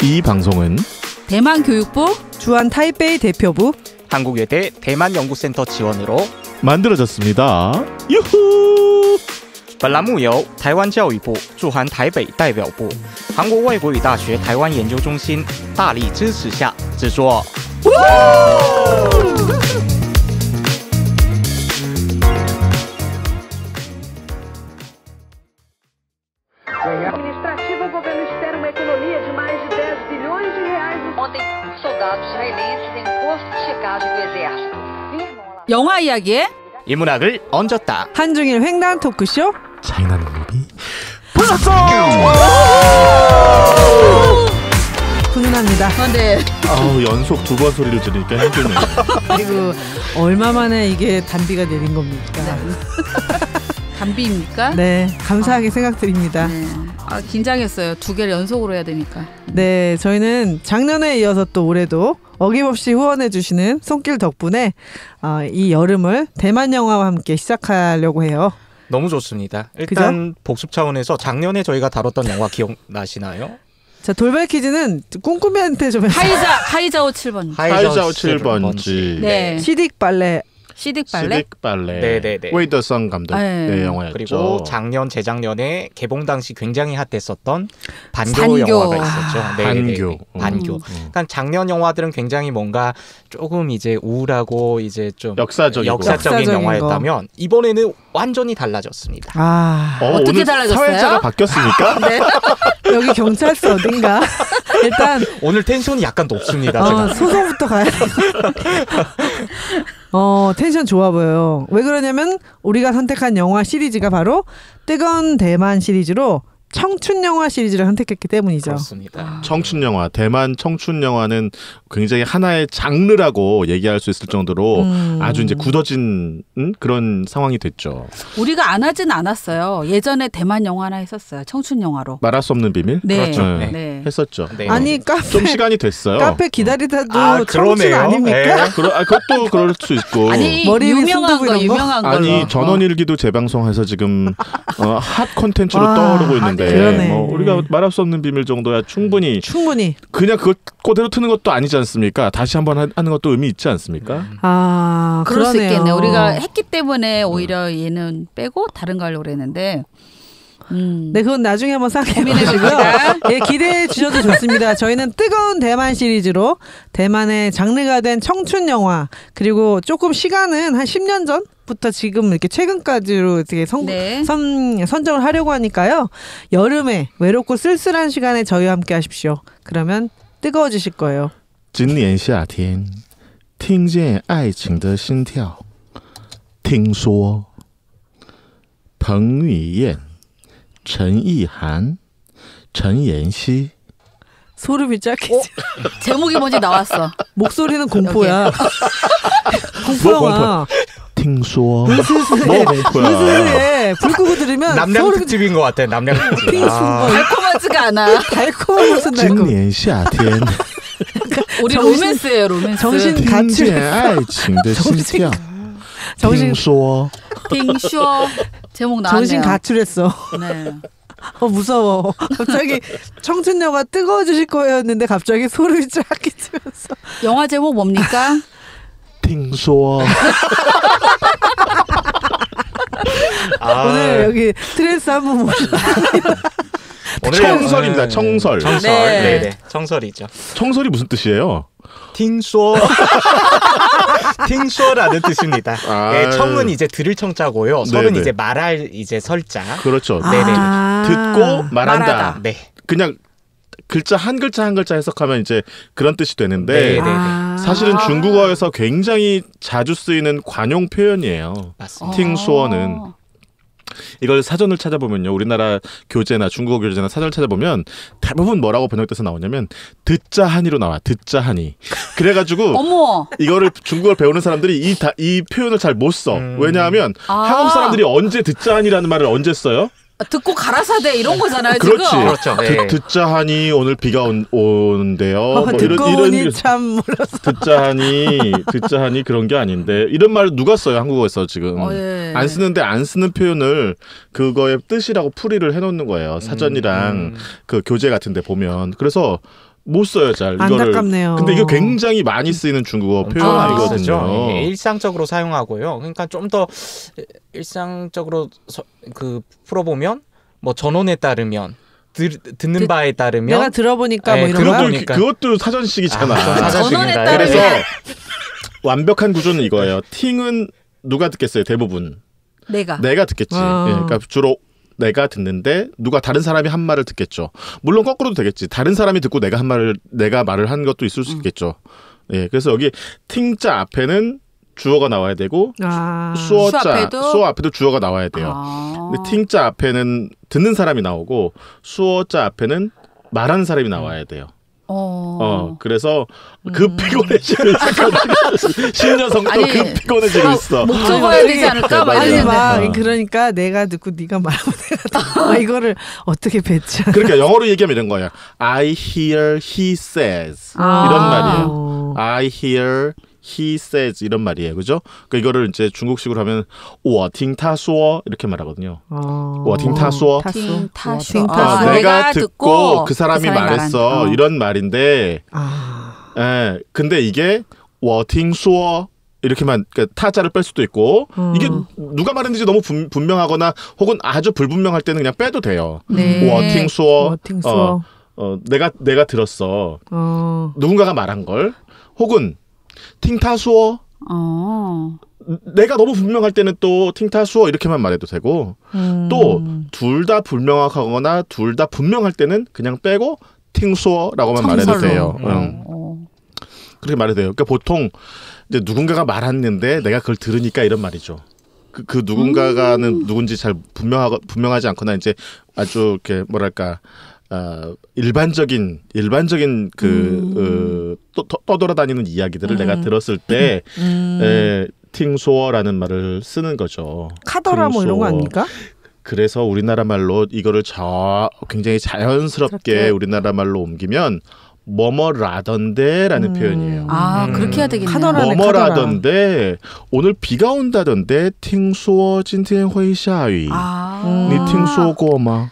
이 방송은 대만 교육부 주한 타이베이 대표부 한국외대 대만연구센터 지원으로 만들어졌습니다. 유후! 本栏目由台湾教育部驻韩台北代表部、韩国外国语大学台湾研究中心大力支持下制作。 administrativa envolvendo o Ministério uma economia de mais de 10 bilhões de reais. Ontem, soldados israelenses em posto de checagem do exército. 영화 이야기에 인문학을 얹었다. 한중일 횡단 토크쇼 차이나는 무비 플러스! 훈훈합니다. 네. 아우, 연속 두 번 소리를 들으니까 힘드네요. 그리고 얼마 만에 이게 단비가 내린 겁니까? 담비입니까? 네, 감사하게 생각드립니다. 네. 아, 긴장했어요. 두 개를 연속으로 해야 되니까. 네, 저희는 작년에 이어서 또 올해도 어김없이 후원해주시는 손길 덕분에 이 여름을 대만 영화와 함께 시작하려고 해요. 너무 좋습니다. 일단 복습 차원에서 작년에 저희가 다뤘던 영화 기억나시나요? 자, 돌발 퀴즈는 꿈꾸미한테 좀 하이자오 7번. 하이자오 7번지. 네. 시딕 발레. 시딕 발레? 시딕 발레. 네네네. 웨이더성 감독의 네. 영화였죠. 그리고 작년, 재작년에 개봉 당시 굉장히 핫했었던 반교 반교. 영화가 있었죠. 반교. 반교. 그러니까 작년 영화들은 굉장히 뭔가 조금 이제 우울하고 이제 좀 역사적인 역사적인 영화였다면 이번에는 완전히 달라졌습니다. 어떻게 오늘 달라졌어요? 사회자가 바뀌었습니까? 네. 여기 경찰서 어딘가? 일단 오늘 텐션이 약간 높습니다. 제가. 소송부터 가야 돼. 텐션 좋아 보여요. 왜 그러냐면 우리가 선택한 영화 시리즈가 바로 뜨거운 대만 시리즈로 청춘 영화 시리즈를 선택했기 때문이죠. 그렇습니다. 청춘 영화, 대만 청춘 영화는 굉장히 하나의 장르라고 얘기할 수 있을 정도로 아주 이제 굳어진 그런 상황이 됐죠. 우리가 안 하진 않았어요. 예전에 대만 영화 하나 했었어요. 청춘 영화로. 말할 수 없는 비밀? 네. 그렇죠. 네. 네. 했었죠. 네. 아니 카페 좀 시간이 됐어요. 카페 기다리다도 청춘 그러네요. 아닙니까? 네. 그것도 그럴 수 있고. 아니 머리 위에 유명한 순두부 거 이런 거? 유명한 걸로. 아니 전원일기도 재방송해서 지금 핫 콘텐츠로 떠오르고 있는데 그러네. 뭐 우리가 말할 수 없는 비밀 정도야 충분히 그냥 그걸 그대로 트는 것도 아니지 않습니까? 다시 한번 하는 것도 의미 있지 않습니까? 그럴 수 그러네요. 있겠네. 우리가 했기 때문에 오히려 얘는 빼고 다른 거 하려고 그랬는데. 네, 그건 나중에 한번 고민해주고요. 예, 기대해 주셔도 좋습니다. 저희는 뜨거운 대만 시리즈로 대만의 장르가 된 청춘 영화 그리고 조금 시간은 한 10년 전부터 지금 이렇게 최근까지로 되게 선정을 하려고 하니까요. 여름에 외롭고 쓸쓸한 시간에 저희와 함께 하십시오. 그러면 뜨거워지실 거예요. 今年夏天听见爱情的心跳听说彭于晏陈意涵陈妍希 소름이 짧게 제목이 뭔지 나왔어. 목소리는 공포야. 공포 영화. 听说 뭐 공포야. 무슨 불 끄고 들으면 남량 특집인 것 같아. 남량 특집. 달콤하지가 않아. 달콤한 무슨 今年夏天 우리 로맨스예요. 로맨스. 정신 听见爱情的心跳听说 딩쇼 제목 나왔네요. 정신 가출했어. 네. 무서워. 갑자기 청춘 영화 뜨거워지실 거였는데 갑자기 소름이 쫙 끼치면서. 영화 제목 뭡니까? 听说 오늘 여기 트랜스 한번 모셔. 청설입니다. 청설. 네. 청설이죠. 청설이 무슨 뜻이에요? 听说 听说라는 뜻입니다. 네, 청은 이제 들을 청자고요. 설은 이제 말할 이제 설자. 그렇죠. 네네. 듣고 말한다. 네. 그냥 글자 한 글자 한 글자 해석하면 이제 그런 뜻이 되는데 사실은 중국어에서 굉장히 자주 쓰이는 관용 표현이에요. 맞습니다. 팅수어는 이걸 사전을 찾아보면요. 우리나라 교재나 중국어 교재나 사전을 찾아보면 대부분 뭐라고 번역돼서 나오냐면 듣자 하니로 나와. 듣자 하니. 그래가지고 어머. 이거를 중국어를 배우는 사람들이 이 표현을 잘 못 써. 왜냐하면 한국 사람들이 언제 듣자 하니라는 말을 언제 써요? 듣고 가라사대 이런 거잖아요. 그렇지. 지금. 그렇죠. 네. 듣자 하니 오늘 비가 오는데요. 뭐 듣고 오니 참 몰라서. 듣자 하니 그런 게 아닌데 이런 말 누가 써요 한국어에서 지금. 예. 안 쓰는데 안 쓰는 표현을 그거의 뜻이라고 풀이를 해놓는 거예요. 사전이랑 그 교재 같은데 보면. 그래서 못 써요 잘 이거를. 안타깝네요. 근데 이거 굉장히 많이 쓰이는 중국어 표현이거든요. 예, 일상적으로 사용하고요. 그러니까 좀 더 일상적으로 그 풀어보면 뭐 전원에 따르면 듣는 바에 따르면 내가 들어보니까 뭐 이런 거야? 그것도 사전식이잖아. 전원에 그래서 따르면 완벽한 구조는 이거예요. 팅은 누가 듣겠어요? 대부분 내가 듣겠지. 예, 그러니까 주로 내가 듣는데 누가 다른 사람이 한 말을 듣겠죠. 물론 거꾸로도 되겠지. 다른 사람이 듣고 내가 말을 한 것도 있을 수 있겠죠. 예, 그래서 여기 팅자 앞에는 주어가 나와야 되고 수어 앞에도 주어가 나와야 돼요. 근데 팅자 앞에는 듣는 사람이 나오고 수어자 앞에는 말하는 사람이 나와야 돼요. 그래서 피곤해지고 있어. 신여성도 피곤해지고 있어. 목적어야 되지 않을까? 그러니까 내가 듣고 네가 말하면 내가 이거를 어떻게 배치하나. 그러니까 영어로 얘기하면 이런 거야. I hear, he says 이런 말이에요. I hear, he says 이런 말이에요. 그죠? 그러니까 이거를 이제 중국식으로 하면 我听他说 이렇게 말하거든요. 我听他说 내가 듣고 그 사람이 말했어. 이런 말인데 예, 근데 이게 我听说 이렇게만 그러니까 타자를 뺄 수도 있고 이게 누가 말했는지 너무 분명하거나 혹은 아주 불분명할 때는 그냥 빼도 돼요. 我听说 내가 들었어. 누군가가 말한 걸 혹은 팅타수어 내가 너무 분명할 때는 또 팅타수어 이렇게만 말해도 되고 또 둘 다 불명확하거나 둘 다 분명할 때는 그냥 빼고 팅수어라고만 말해도 돼요. 그렇게 말해도 돼요. 그러니까 보통 이제 누군가가 말했는데 내가 그걸 들으니까 이런 말이죠. 그 누군가가는 누군지 잘 분명하지 않거나 이제 아주 이렇게 뭐랄까 일반적인 떠돌아다니는 이야기들을 내가 들었을 때 팅소어라는 말을 쓰는 거죠. 카더라 뭐 이런 거 아닙니까? 그래서 우리나라 말로 이거를 굉장히 자연스럽게 우리나라 말로 옮기면 뭐뭐라던데라는 표현이에요. 그렇게 해야 되겠네요. 뭐뭐라던데 오늘 비가 온다던데 팅소어今天会下雨你听说过吗?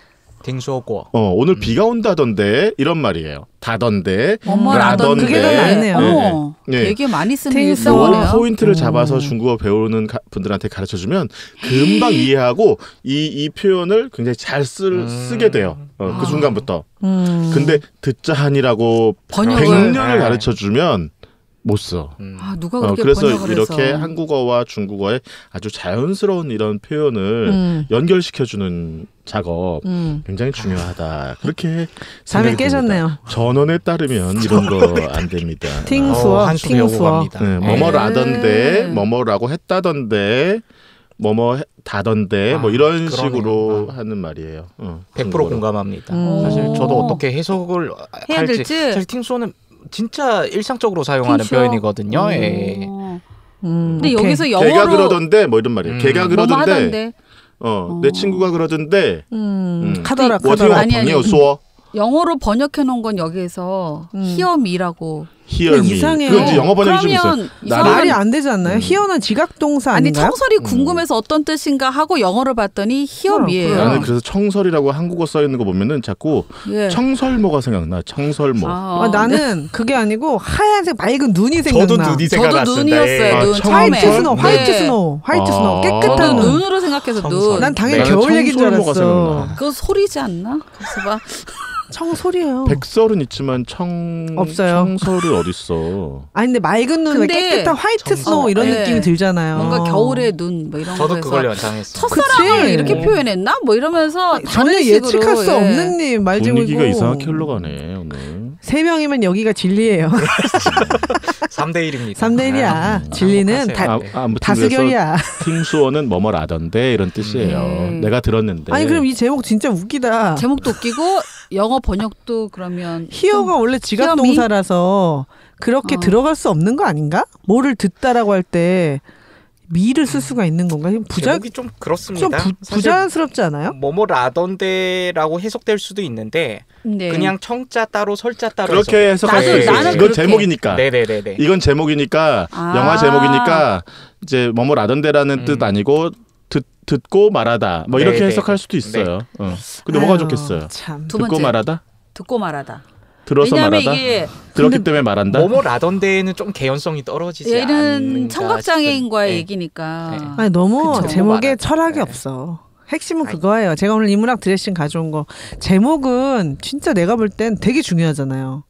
오늘 비가 온다던데 이런 말이에요. 다던데, 라던데. 그게 더 낫네요. 되게 많이 쓰는 일상어네요. 포인트를 잡아서 중국어 배우는 분들한테 가르쳐주면 금방 이해하고 이 표현을 굉장히 잘 쓰게 돼요. 그 순간부터. 근데 듣자하니라고 100년을 가르쳐주면 못 써. 누가 그렇게 그래서 번역을 이렇게 해서. 한국어와 중국어의 아주 자연스러운 이런 표현을 연결시켜주는 작업 굉장히 중요하다. 그렇게 잠이 깨셨네요. 전원에 따르면 이런 거 안 됩니다. 팅수어, 팅수어. 뭐뭐라던데, 뭐뭐라고 했다던데, 뭐뭐 다던데, 뭐 이런 식으로 하는 말이에요. 100% 공감합니다. 사실 저도 어떻게 해석을 할지 사실 팅수어는 진짜 일상적으로 사용하는 표현이거든요. 근데 여기서 영어로 걔가 그러던데 뭐 이런 말이에요. 걔가 그러던데 내 친구가 그러던데 카더라 아니 영어로 번역해 놓은 건 여기에서 hear me라고 hear me. 이상해요. 그건 이제 영어 번역이 좀 있어요. 말이 안 되지 않나요? hear는 지각동사 아닌가요? 아니 청설이 궁금해서 어떤 뜻인가 하고 영어를 봤더니 hear me예요. 나는 그래서 청설이라고 한국어 써 있는 거 보면은 자꾸 청설모가 생각나. 청설모. 나는 그게 아니고 하얀색 맑은 눈이 생각나. 저도 눈이 생각났어요. 저도 눈이었어요. 눈 처음에. 화이트 스노우 깨끗한 눈. 눈으로 생각해서 눈. 난 당연히 겨울 얘기인 줄 알았어. 그거 소리지 않나? 그래서 봐. 청설이에요. 백설은 있지만 없어요. 청설이 어딨어. 아니 근데 맑은 눈, 깨끗한 화이트 스노우 이런 느낌이 들잖아요. 뭔가 겨울의 눈 뭐 이런 거. 저도 그걸 연상했어요. 첫사랑을 이렇게 표현했나? 뭐 이러면서 전혀 예측할 수 없는 님 말지고 분위기가 이상하게 흘러가네 오늘. 3명이면 여기가 진리예요. 3대 1입니다. 3대 1이야. 진리는 다수결이야. 팅수어는 뭐뭐라던데 이런 뜻이에요. 내가 들었는데. 아니 그럼 이 제목 진짜 웃기다. 제목도 웃기고 영어 번역도 그러면 히어가 원래 지각동사라서 그렇게 들어갈 수 없는 거 아닌가? 뭐를 듣다라고 할 때 미를 쓸 수가 있는 건가? 제목이 좀 그렇습니다. 좀 부자연스럽지 않아요? 뭐뭐라던데라고 해석될 수도 있는데 그냥 청자 따로 설자 따로 그렇게 해석할 수 있어요. 이건 제목이니까. 네네네. 이건 제목이니까 영화 제목이니까 이제 뭐뭐라던데라는 뜻 아니고 듣고 말하다 뭐 이렇게 해석할 수도 있어요. 근데 뭐가 좋겠어요? 참. 두 듣고 번째. 말하다? 듣고 말하다. 들어서 왜냐하면 말하다. 이게 들었기 때문에 말한다. 뭐뭐라던 데에는 좀 개연성이 떨어지지 얘는 않는가 청각장애인과의 싶은, 얘기니까. 네. 아니 너무 그쵸. 제목에 말하죠. 철학이 네. 없어. 핵심은 그거예요. 제가 오늘 인문학 드레싱 가져온 거 제목은 진짜 내가 볼 땐 되게 중요하잖아요.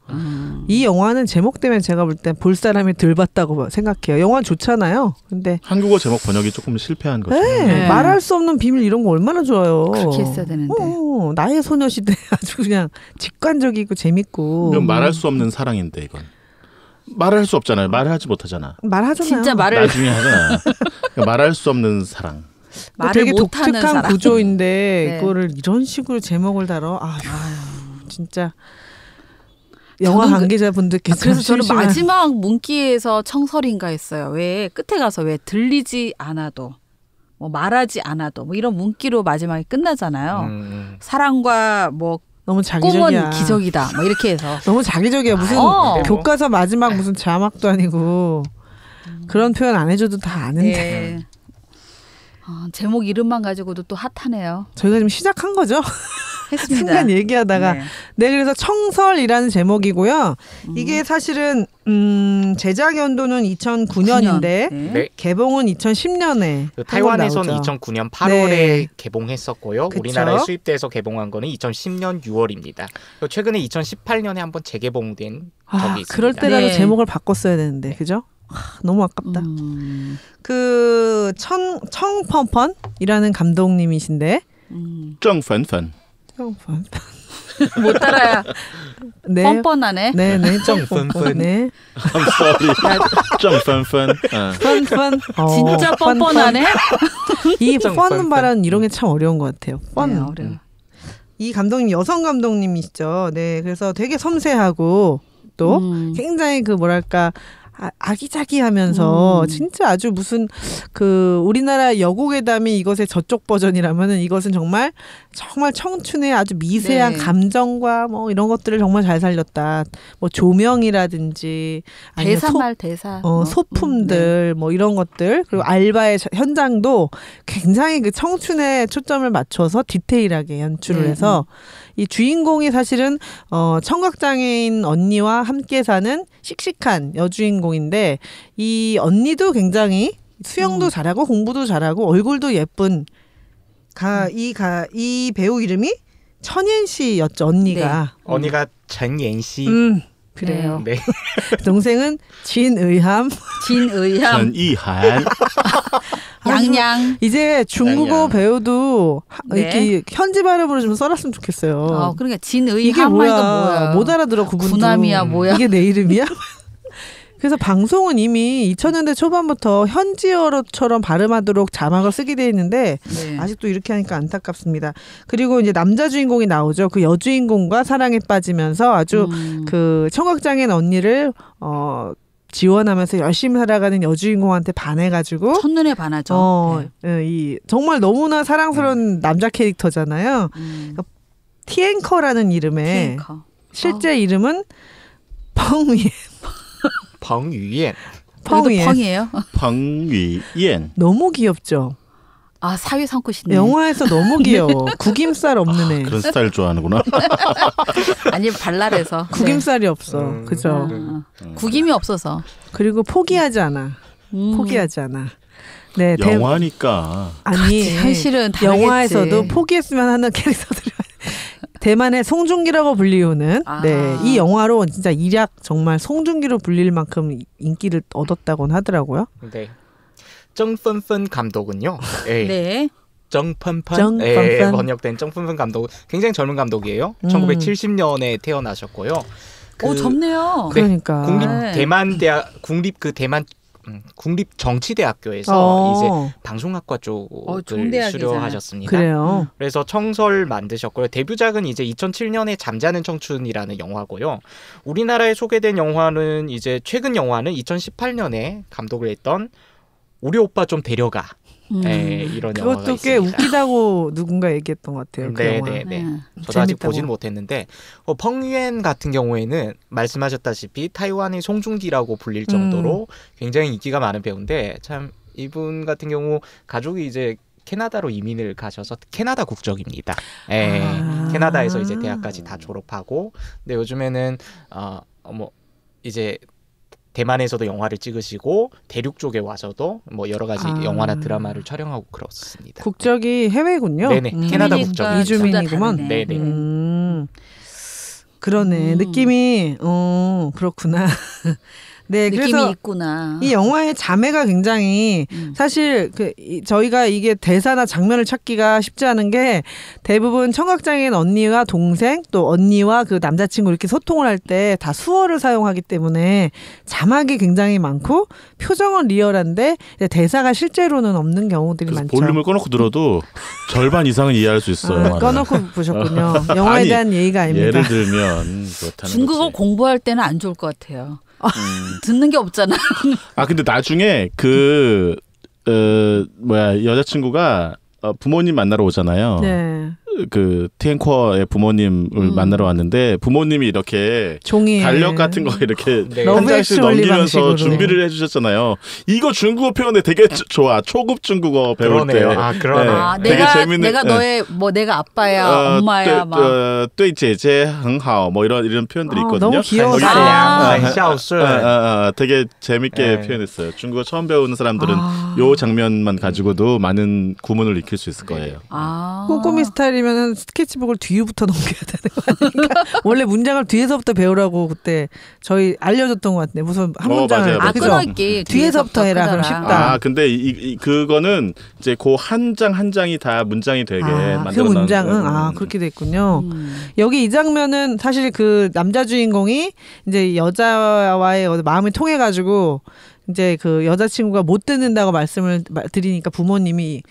이 영화는 제목 때문에 제가 볼 땐 볼 사람이 덜 봤다고 생각해요. 영화는 좋잖아요. 근데 한국어 제목 번역이 조금 실패한 거죠. 네. 말할 수 없는 비밀 이런 거 얼마나 좋아요. 그렇게 했어야 되는데. 나의 소녀시대 아주 그냥 직관적이고 재밌고. 이건 말할 수 없는 사랑인데 이건. 말할 수 없잖아요. 말하지 못하잖아. 말하잖아요. 진짜 말을 나중에 하잖아. 그러니까 말할 수 없는 사랑. 말을 되게 못하는 독특한 사람. 구조인데 네. 이거를 이런 식으로 제목을 다뤄. 아휴, 진짜 영화 저는 관계자분들께서 그래서 저는 심심한- 마지막 문기에서 청설인가 했어요. 왜 끝에 가서 왜 들리지 않아도 뭐 말하지 않아도 뭐 이런 문기로 마지막에 끝나잖아요. 사랑과 뭐 너무 자기적이야. 꿈은 기적이다. 뭐 이렇게 해서 너무 자기적이야. 무슨 어. 교과서 마지막 무슨 자막도 아니고 그런 표현 안 해줘도 다 아는데. 네. 제목 이름만 가지고도 또 핫하네요. 저희가 지금 시작한 거죠. 했습니다. 순간 얘기하다가 네. 네, 그래서 청설이라는 제목이고요. 이게 사실은 제작 연도는 2009년인데 네. 네. 개봉은 2010년에 그 타이완에서는 2009년 8월에 네. 개봉했었고요. 그쵸? 우리나라에 수입돼서 개봉한 거는 2010년 6월입니다. 최근에 2018년에 한번 재개봉된 적이 있습니다. 그럴 때라도 네. 제목을 바꿨어야 되는데 그죠? 너무 아깝다. 그 청펀펀이라는 감독님이신데 정펀펀. 청펀펀. 못 따라야 네. 뻔뻔하네. 네네 청펀펀. 네. I'm sorry. 정펀펀. 펀펀. 진짜 뻔뻔하네. 이 펀펀. 펀 발음 이런 게 참 어려운 것 같아요. 펀. 네, 어려워. 이 감독님 여성 감독님이시죠. 네, 그래서 되게 섬세하고 또 굉장히 그 뭐랄까 아기자기하면서 진짜 아주 무슨 그 우리나라 여고괴담이 이것의 저쪽 버전이라면은 이것은 정말 청춘의 아주 미세한 네. 감정과 뭐 이런 것들을 정말 잘 살렸다. 뭐 조명이라든지 아니면 대사말 대사. 뭐. 소품들 뭐 이런 것들 그리고 알바의 현장도 굉장히 그 청춘에 초점을 맞춰서 디테일하게 연출을 네. 해서 이 주인공이 사실은 청각장애인 언니와 함께 사는 씩씩한 여주인공인데 이 언니도 굉장히 수영도 잘하고 공부도 잘하고 얼굴도 예쁜 이 배우 이름이 천옌 씨였죠. 언니가. 언니가 전옌 씨. 그래요. 네. 동생은 진의함. 진의향, 전이한. 양양. 이제 중국어 양양. 배우도 네. 이렇게 현지 발음으로 좀 써놨으면 좋겠어요. 그러니까 이게 진의향 뭐야? 뭐야? 못 알아들어 그분도. 구남이야, 뭐야? 이게 내 이름이야? 그래서 방송은 이미 2000년대 초반부터 현지어처럼 발음하도록 자막을 쓰게 돼 있는데 네. 아직도 이렇게 하니까 안타깝습니다. 그리고 이제 남자 주인공이 나오죠. 그 여주인공과 사랑에 빠지면서 아주 그 청각장애인 언니를 지원하면서 열심히 살아가는 여주인공한테 반해가지고 첫눈에 반하죠. 네. 이 정말 너무나 사랑스러운 남자 캐릭터잖아요. 티앵커라는 이름의 핑커. 실제 이름은 펑위. 펑유옌. 펑위엔. 펑이에요? 펑위옌. 너무 귀엽죠. 사위 삼고 싶네. 영화에서 너무 귀여워. 구김살 없는 애. 그런 스타일 좋아하는구나. 아니 발랄해서. 구김살이 없어. 그죠? 구김이 없어서. 그리고 포기하지 않아. 포기하지 않아. 네, 영화니까. 아니 현실은 다르겠지. 영화에서도 포기했으면 하는 캐릭터들이 대만의 송중기라고 불리우는 네, 이 영화로 진짜 일약 정말 송중기로 불릴 만큼 인기를 얻었다고는 하더라고요. 네. 정펀펀 감독은요. 네. 네. 정펀펀 예, 번역된 정펀펀 감독 굉장히 젊은 감독이에요. 1970년에 태어나셨고요. 젊네요. 그러니까 국립 네. 대만 대학 대만 국립 정치대학교에서 이제 방송학과 쪽을 좋은 수료하셨습니다. 그래요. 그래서 청설 만드셨고요. 데뷔작은 이제 2007년에 잠자는 청춘이라는 영화고요. 우리나라에 소개된 영화는 이제 최근 영화는 2018년에 감독을 했던 우리 오빠 좀 데려가. 네, 이런 영화가 그것도 있습니다. 꽤 웃기다고 누군가 얘기했던 것 같아요. 그 영화. 네. 저도 아직 재밌다고. 보지는 못했는데 펑유엔 같은 경우에는 말씀하셨다시피 타이완의 송중기라고 불릴 정도로 굉장히 인기가 많은 배우인데 참 이분 같은 경우 가족이 이제 캐나다로 이민을 가셔서 캐나다 국적입니다. 예, 캐나다에서 이제 대학까지 다 졸업하고, 근데 요즘에는 뭐 이제 대만에서도 영화를 찍으시고 대륙 쪽에 와서도 뭐 여러 가지 영화나 드라마를 촬영하고 그렇습니다. 국적이 해외군요. 네네, 캐나다 국적. 이주민이구만. 네네. 그러네. 느낌이 그렇구나. 네, 느낌이 그래서 있구나. 이 영화의 자매가 굉장히 사실 저희가 이게 대사나 장면을 찾기가 쉽지 않은 게 대부분 청각장애인 언니와 동생 또 언니와 그 남자친구 이렇게 소통을 할 때 다 수어를 사용하기 때문에 자막이 굉장히 많고 표정은 리얼한데 대사가 실제로는 없는 경우들이 많죠. 볼륨을 꺼놓고 들어도 절반 이상은 이해할 수 있어요. 꺼놓고 보셨군요. 영화에 아니, 대한 예의가 아닙니다. 예를 들면 그렇다는 중국어 거지. 공부할 때는 안 좋을 것 같아요. 듣는 게 없잖아. 근데 나중에 여자친구가 부모님 만나러 오잖아요. 네. 그 티앵커의 부모님을 만나러 왔는데 부모님이 이렇게 종이 달력 같은 거 이렇게 네. 한 러브 장씩 액츄얼리 넘기면서 방식으로. 준비를 해주셨잖아요. 이거 중국어 표현에 되게 좋아. 초급 중국어 배울 때. 그러네요. 그러네. 되게 재밌는. 내가 너의 뭐 내가 아빠야, 엄마야 막. 对姐姐很好뭐 이런 표현들이 있거든요. 너무 귀여워. 되게 재밌게 네. 표현했어요. 중국어 처음 배우는 사람들은 요 장면만 가지고도 많은 구문을 익힐 수 있을 거예요. 꼼꼼히 스타일이면 스케치북을 뒤부터 넘겨야 되는 거 아닌가? 원래 문장을 뒤에서부터 배우라고 그때 저희 알려줬던 것 같네. 무슨 한 문장을 맞아요. 그죠? 끊어있기 뒤에서부터 해라. 그럼 쉽다. 근데 그거는 이제 그 한 장 한 장이 다 문장이 되게 만들어 그 문장은 그렇게 됐군요. 여기 이 장면은 사실 그 남자 주인공이 이제 여자와의 마음이 통해가지고 이제 그 여자친구가 못 듣는다고 말씀을 드리니까 부모님이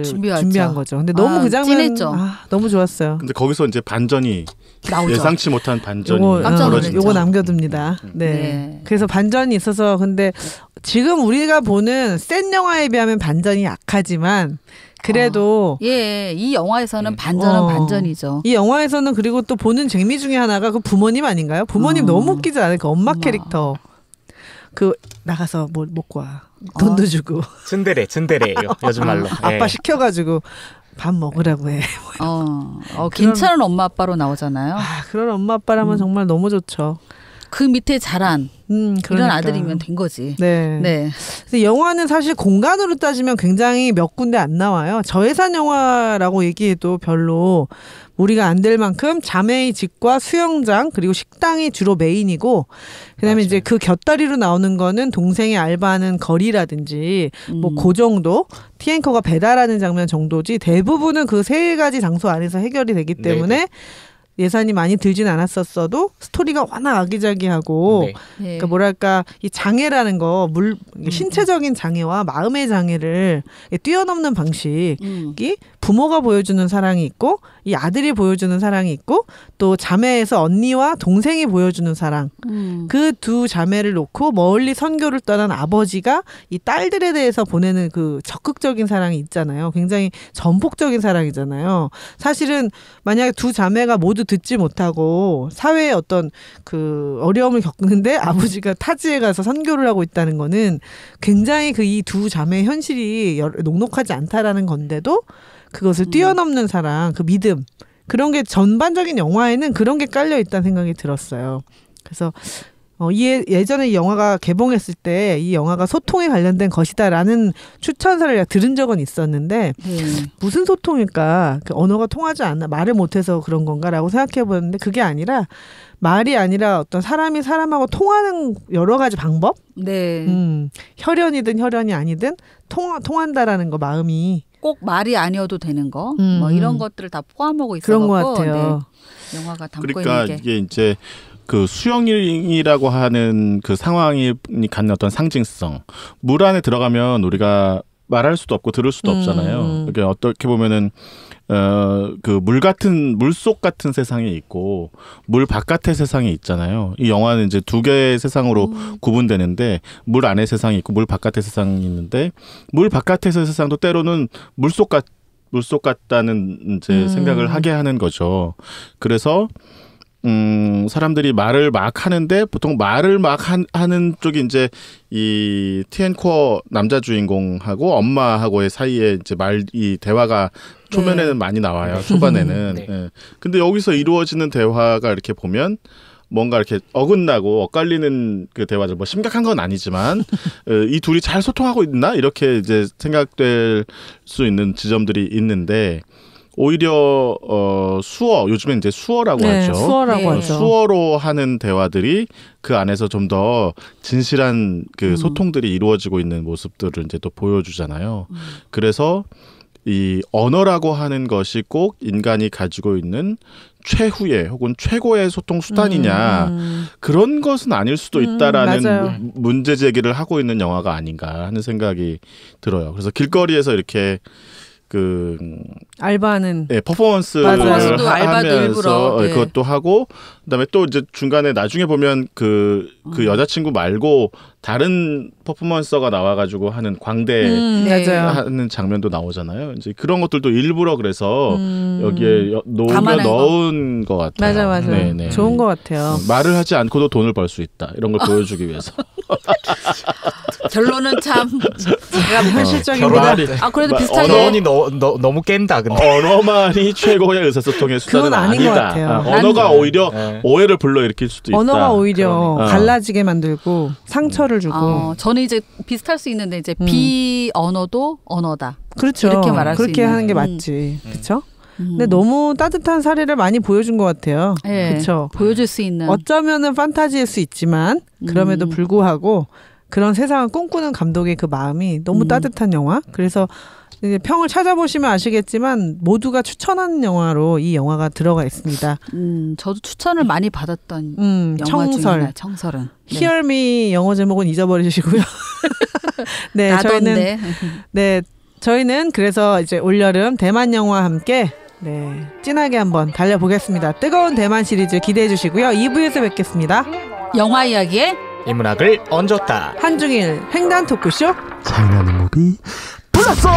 준비한 거죠. 근데 너무 그 장면 찐했죠. 너무 좋았어요. 근데 거기서 이제 반전이 나오죠. 예상치 못한 반전이 깜짝 놀랐죠. 요거 남겨둡니다. 네. 네. 그래서 반전이 있어서 근데 지금 우리가 보는 센 영화에 비하면 반전이 약하지만 그래도 이 영화에서는 반전은 반전이죠. 이 영화에서는 그리고 또 보는 재미 중에 하나가 그 부모님 아닌가요? 부모님 너무 웃기지 않아요? 그 엄마 캐릭터. 나가서 뭘 먹고 와. 돈도 주고. 츤데레예요. 요즘 말로. 아빠 시켜가지고 밥 먹으라고 해. 괜찮은 엄마 아빠로 나오잖아요. 그런 엄마 아빠라면 정말 너무 좋죠. 그 밑에 자란 그러니까. 이런 아들이면 된 거지. 네. 그래서 영화는 사실 공간으로 따지면 굉장히 몇 군데 안 나와요. 저예산 영화라고 얘기해도 별로 무리가 안 될 만큼 자매의 집과 수영장 그리고 식당이 주로 메인이고 그다음에 이제 그 곁다리로 나오는 거는 동생이 알바하는 거리라든지 뭐 그 정도 티앵커가 배달하는 장면 정도지 대부분은 그 세 가지 장소 안에서 해결이 되기 때문에 네네. 예산이 많이 들진 않았었어도 스토리가 워낙 아기자기하고 그러니까 뭐랄까 이 장애라는 거 신체적인 장애와 마음의 장애를 뛰어넘는 방식이 부모가 보여주는 사랑이 있고 이 아들이 보여주는 사랑이 있고 또 자매에서 언니와 동생이 보여주는 사랑 그 두 자매를 놓고 멀리 선교를 떠난 아버지가 이 딸들에 대해서 보내는 그 적극적인 사랑이 있잖아요. 굉장히 전폭적인 사랑이잖아요. 사실은 만약에 두 자매가 모두 듣지 못하고 사회에 어떤 그 어려움을 겪는데 아버지가 타지에 가서 선교를 하고 있다는 거는 굉장히 그 이 두 자매의 현실이 녹록하지 않다라는 건데도 그것을 뛰어넘는 사랑, 그 믿음 그런 게 전반적인 영화에는 그런 게 깔려 있다는 생각이 들었어요. 그래서 예전에 이 영화가 개봉했을 때 이 영화가 소통에 관련된 것이다라는 추천사를 들은 적은 있었는데 무슨 소통일까? 그 언어가 통하지 않나? 말을 못해서 그런 건가라고 생각해보는데 그게 아니라 말이 아니라 어떤 사람이 사람하고 통하는 여러 가지 방법? 혈연이든 혈연이 아니든 통한다라는 거 마음이 꼭 말이 아니어도 되는 거 뭐 이런 것들을 다 포함하고 있어서 그런 것 같아요. 영화가 담고 그러니까 있는 게 이게 이제 그 수영이라고 하는 그 상황이 갖는 어떤 상징성. 물 안에 들어가면 우리가 말할 수도 없고 들을 수도 없잖아요. 그러니까 어떻게 보면은 그 물속 같은 세상이 있고 물 바깥의 세상이 있잖아요. 이 영화는 이제 두 개의 세상으로 구분되는데 물 안의 세상이 있고 물 바깥의 세상이 있는데 물 바깥의 세상도 때로는 물속 같다는 이제 생각을 하게 하는 거죠. 그래서 사람들이 말을 막 하는데 보통 말을 막 하는 쪽이 이제 이 티엔코어 남자 주인공하고 엄마하고의 사이에 이제 이 대화가 초면에는 많이 나와요. 초반에는. 네. 예. 근데 여기서 이루어지는 대화가 이렇게 보면 뭔가 이렇게 어긋나고 엇갈리는 그 대화들 뭐 심각한 건 아니지만 이 둘이 잘 소통하고 있나 이렇게 이제 생각될 수 있는 지점들이 있는데 오히려 수어 요즘엔 이제 수어라고 하죠. 수어라고 하죠. 수어로 하는 대화들이 그 안에서 좀 더 진실한 그 소통들이 이루어지고 있는 모습들을 이제 또 보여주잖아요. 그래서 이 언어라고 하는 것이 꼭 인간이 가지고 있는 최후의 혹은 최고의 소통 수단이냐 그런 것은 아닐 수도 있다라는 문제 제기를 하고 있는 영화가 아닌가 하는 생각이 들어요. 그래서 길거리에서 이렇게 그 알바하는 퍼포먼스도 알바도 하면서 일부러 그것도 하고 그다음에 또 이제 중간에 나중에 보면 그 여자친구 말고 다른 퍼포먼서가 나와가지고 하는 광대 맞아요. 하는 장면도 나오잖아요. 이제 그런 것들도 일부러 그래서 여기에 녹여 담아낸 넣은 것 같아요. 맞아. 네네. 좋은 것 같아요. 말을 하지 않고도 돈을 벌 수 있다. 이런 걸 보여주기 위해서. 결론은 참 현실적입니다. 그래도 비슷하게 언어원이 너무 깬다. 근데 언어만이 최고의 의사소통의 수단은 그건 아닌 것 아니다. 같아요. 언어가 오히려 오해를 불러일으킬 수도 있다. 언어가 오히려 그러네. 갈라지게 만들고 상처를 주고. 저는 이제 비슷할 수 있는데 이제 비언어도 언어다. 그렇죠. 이렇게 말할 수 그렇게 있는. 하는 게 맞지. 그렇죠? 근데 너무 따뜻한 사례를 많이 보여준 것 같아요. 네, 그렇죠. 보여줄 수 있는. 어쩌면은 판타지일 수 있지만 그럼에도 불구하고 그런 세상을 꿈꾸는 감독의 그 마음이 너무 따뜻한 영화. 그래서 이제 평을 찾아보시면 아시겠지만 모두가 추천하는 영화로 이 영화가 들어가 있습니다. 저도 추천을 많이 받았던 영화 청설. 중에 하나, 청설은. 네. Hear Me 영어 제목은 잊어버리시고요. 네, 나던데. 저희는 그래서 이제 올여름 대만 영화와 함께 진하게 한번 달려보겠습니다. 뜨거운 대만 시리즈 기대해 주시고요. 2부에서 뵙겠습니다. 영화 이야기에 인문학을 얹었다. 한중일 횡단 토크쇼. 차이나는 무비 불렀어.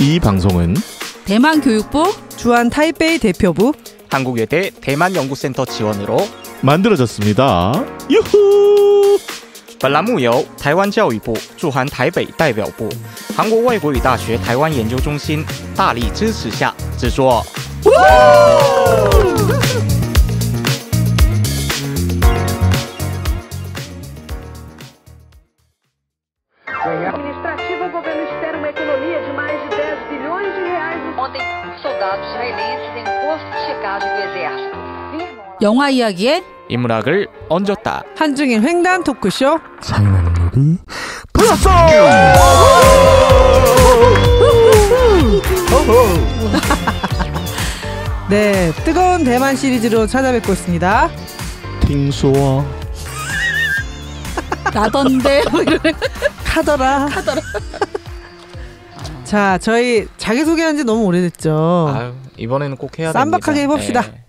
이 방송은 대만 교육부 주한 타이베이 대표부 한국외대 대만연구센터 지원으로 만들어졌습니다. 유후. 本栏目由台湾教育部驻韩台北代表部、韩国外国语大学台湾研究中心大力支持下制作。 Administrativo, o governo espera uma economia de mais de 10 bilhões de reais. Ontem, soldados israelenses em posto de checagem do exército firmam a 영화 이야기에 인문학을 얹었다. 한중일 횡단 토크쇼. 차이나는 무비 불렀어. 네, 뜨거운 대만 시리즈로 찾아뵙고 있습니다. 팅수어 나던데. 카더라. 자, 저희 자기소개한 지 너무 오래됐죠. 아유, 이번에는 꼭 해야 됩니다. 쌈박하게 해봅시다. 네.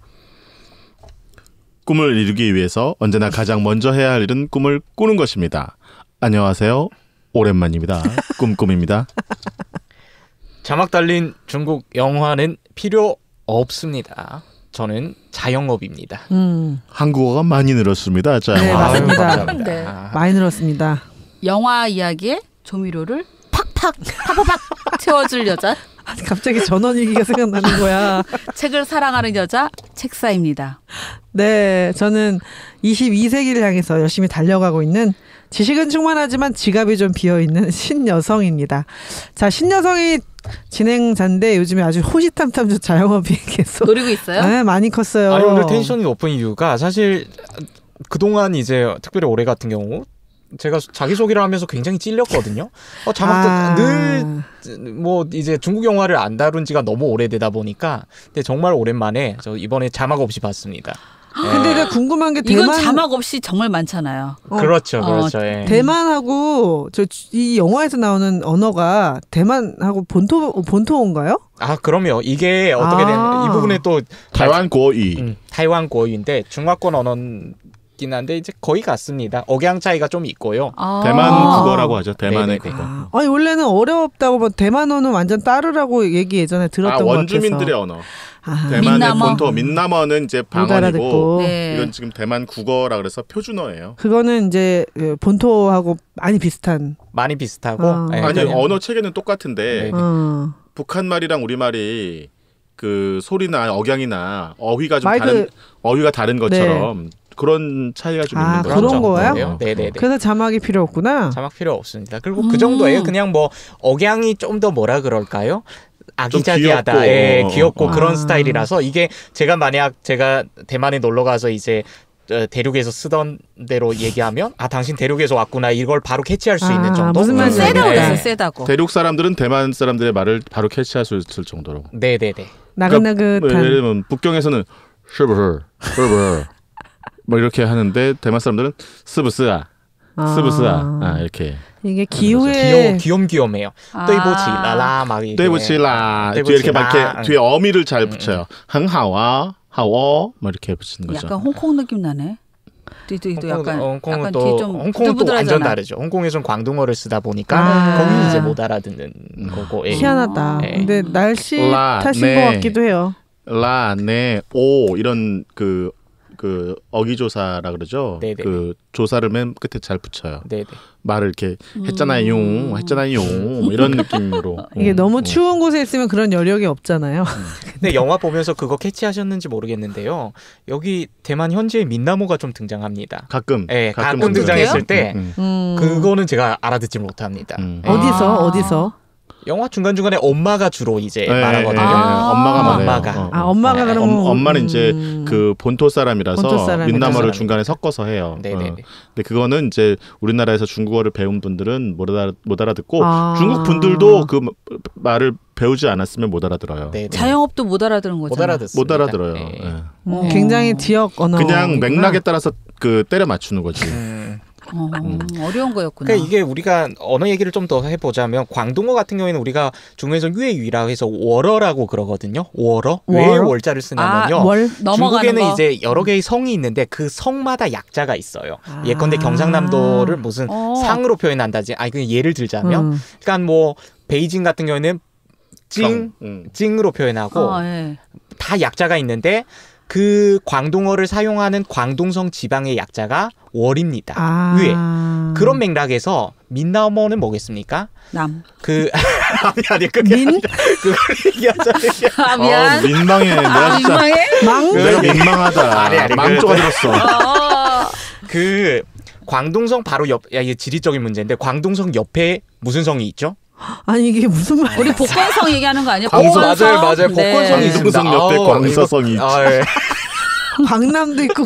꿈을 이루기 위해서 언제나 가장 먼저 해야 할 일은 꿈을 꾸는 것입니다. 안녕하세요. 오랜만입니다. 꿈꿈입니다. 자막 달린 중국 영화는 필요 없습니다. 저는 자영업입니다. 한국어가 많이 늘었습니다. 자, 네, 맞습니다. 감사합니다. 네. 많이 늘었습니다. 영화 이야기에 조미료를 팍팍 채워줄 여자. 아니, 갑자기 전원일기가 생각나는 거야. 책을 사랑하는 여자 책사입니다. 네, 저는 22세기를 향해서 열심히 달려가고 있는 지식은 충만하지만 지갑이 좀 비어있는 신여성입니다. 자, 신여성이 진행자인데 요즘에 아주 호시탐탐 자영업이 계속 노리고 있어요? 네, 많이 컸어요. 아니, 오늘 텐션이 높은 이유가 사실 그동안 이제 특별히 올해 같은 경우 제가 자기소개를 하면서 굉장히 찔렸거든요. 자막도 늘 뭐 이제 중국 영화를 안 다룬 지가 너무 오래되다 보니까 근데 정말 오랜만에 저 이번에 자막 없이 봤습니다. 근데 내가 궁금한 게 이건 대만 자막 없이 정말 많잖아요. 그렇죠, 그렇죠. 예. 대만하고 이 영화에서 나오는 언어가 대만하고 본토인가요? 아, 그럼요. 이게 어떻게 되면 이 부분에 또 타이완 고이. 타이완 고어인데 중화권 언어긴 한데 이제 거의 같습니다. 억양 차이가 좀 있고요. 대만 국어라고 하죠. 대만의 네네네. 국어. 아니 원래는 어렵다고 뭐 대만어는 완전 따르라고 얘기 예전에 들었던 것 같아서. 원주민들의 언어. 아, 대만의 민남어. 본토 민남어는 이제 못 방언이고 알아듣고. 네. 이건 지금 대만 국어라 그래서 표준어예요. 그거는 이제 본토하고 많이 비슷한. 많이 비슷하고 예, 아니 그냥- 언어 체계는 똑같은데 네. 북한 말이랑 우리 말이 그 소리나 억양이나 어휘가 좀 마이크- 다른 어휘가 다른 것처럼 그런 차이가 좀 있는 거죠. 그런 거예요? 네네네. 그래서 자막이 필요 없구나. 자막 필요 없습니다. 그리고 그 정도예요. 그냥 뭐 억양이 좀 더 뭐라 그럴까요? 아기자기하다, 귀엽고. 예, 귀엽고 아. 그런 스타일이라서 이게 제가 만약 제가 대만에 놀러 가서 이제 대륙에서 쓰던 대로 얘기하면 아 당신 대륙에서 왔구나 이걸 바로 캐치할 수 있는 정도. 무슨 말인지 세다고 알겠다. 그랬어요. 세다고. 대륙 사람들은 대만 사람들의 말을 바로 캐치할 수 있을 정도로. 네네네. 나긋나긋한. 그러니까 예를 들면 북경에서는 슈브르 뭐 이렇게 하는데 대만 사람들은 스브스아 스브스아 이렇게 이게 기후에 귀염귀염해요. 떼보치라라 막 이게. 떼부치라 뒤에 이렇게 막 이렇게 뒤에 어미를 잘 붙여요. 흥하와 하워 뭐 이렇게 붙이는 거죠. 약간 홍콩 느낌 나네. 뒤도 약간 홍콩은 약간 또 뒤에 좀 홍콩은 또 완전 부들부들하잖아. 다르죠. 홍콩에서는 광둥어를 쓰다 보니까 아. 거기 이제 못 알아듣는 거고. 예. 희한하다. 예. 근데 날씨 라, 탓인 네. 것 같기도 해요. 라, 네, 오 이런 그 어기조사라 그러죠. 네네. 그 조사를 맨 끝에 잘 붙여요. 네네. 말을 이렇게 했잖아요, 뭐 이런 느낌으로. 이게 너무 추운 곳에 있으면 그런 여력이 없잖아요. 근데 영화 보면서 그거 캐치하셨는지 모르겠는데요. 여기 대만 현지의 민나무가 좀 등장합니다. 가끔, 예, 가끔 등장해요. 등장했을 때 음. 그거는 제가 알아듣지 못합니다. 음. 예. 어디서? 영화 중간중간에 엄마가 주로 이제 네, 말하거든요. 네, 네. 엄마가 많아요. 엄마가. 아 엄마가 네. 그러면 엄마는 이제 그 본토 사람이라서 본토 사람이라서. 민남어를 중간에 섞어서 해요. 네네네. 근데 그거는 이제 우리나라에서 중국어를 배운 분들은 못 알아듣고 아. 중국 분들도 그 말을 배우지 않았으면 못 알아들어요. 네, 네. 자영업도 못 알아들은 거잖아. 못 알아듣습니다. 못 알아들어요. 예. 예. 굉장히 지역 언어. 그냥 맥락에 따라서 그 때려 맞추는 거지. 어려운 거였구나. 그러니까 이게 우리가 언어 얘기를 좀 더 해보자면 광둥어 같은 경우에는 우리가 중국에서 유해유라고 해서 월어라고 그러거든요. 월어? 왜 월어? 월자를 쓰냐면요. 월 넘어가는 중국에는 거. 이제 여러 개의 성이 있는데 그 성마다 약자가 있어요. 예컨대 경상남도를 무슨 상으로 표현한다지. 아니 그냥 예를 들자면, 그러니까 뭐 베이징 같은 경우에는 찡으로 표현하고 예. 다 약자가 있는데 그 광둥어를 사용하는 광둥성 지방의 약자가 월입니다. 왜? 그런 맥락에서 민나머는 뭐겠습니까? 남. 그 아니 그게 민? 아니라 그걸 얘기하자면 아 미안. 민망해. 내가 진짜 민망해? 망? 내가 민망하다. 아니, 망 쪼가들었어. 그 광둥성 바로 옆, 야 이게 지리적인 문제인데 광둥성 옆에 무슨 성이 있죠? 아니 이게 무슨 말이야? 우리 복건성 얘기하는 거 아니야? 맞아요, 맞아요. 네. 복건성이 있습니다. 광둥성 옆에 광서성이 있지. 예. 광남도 있고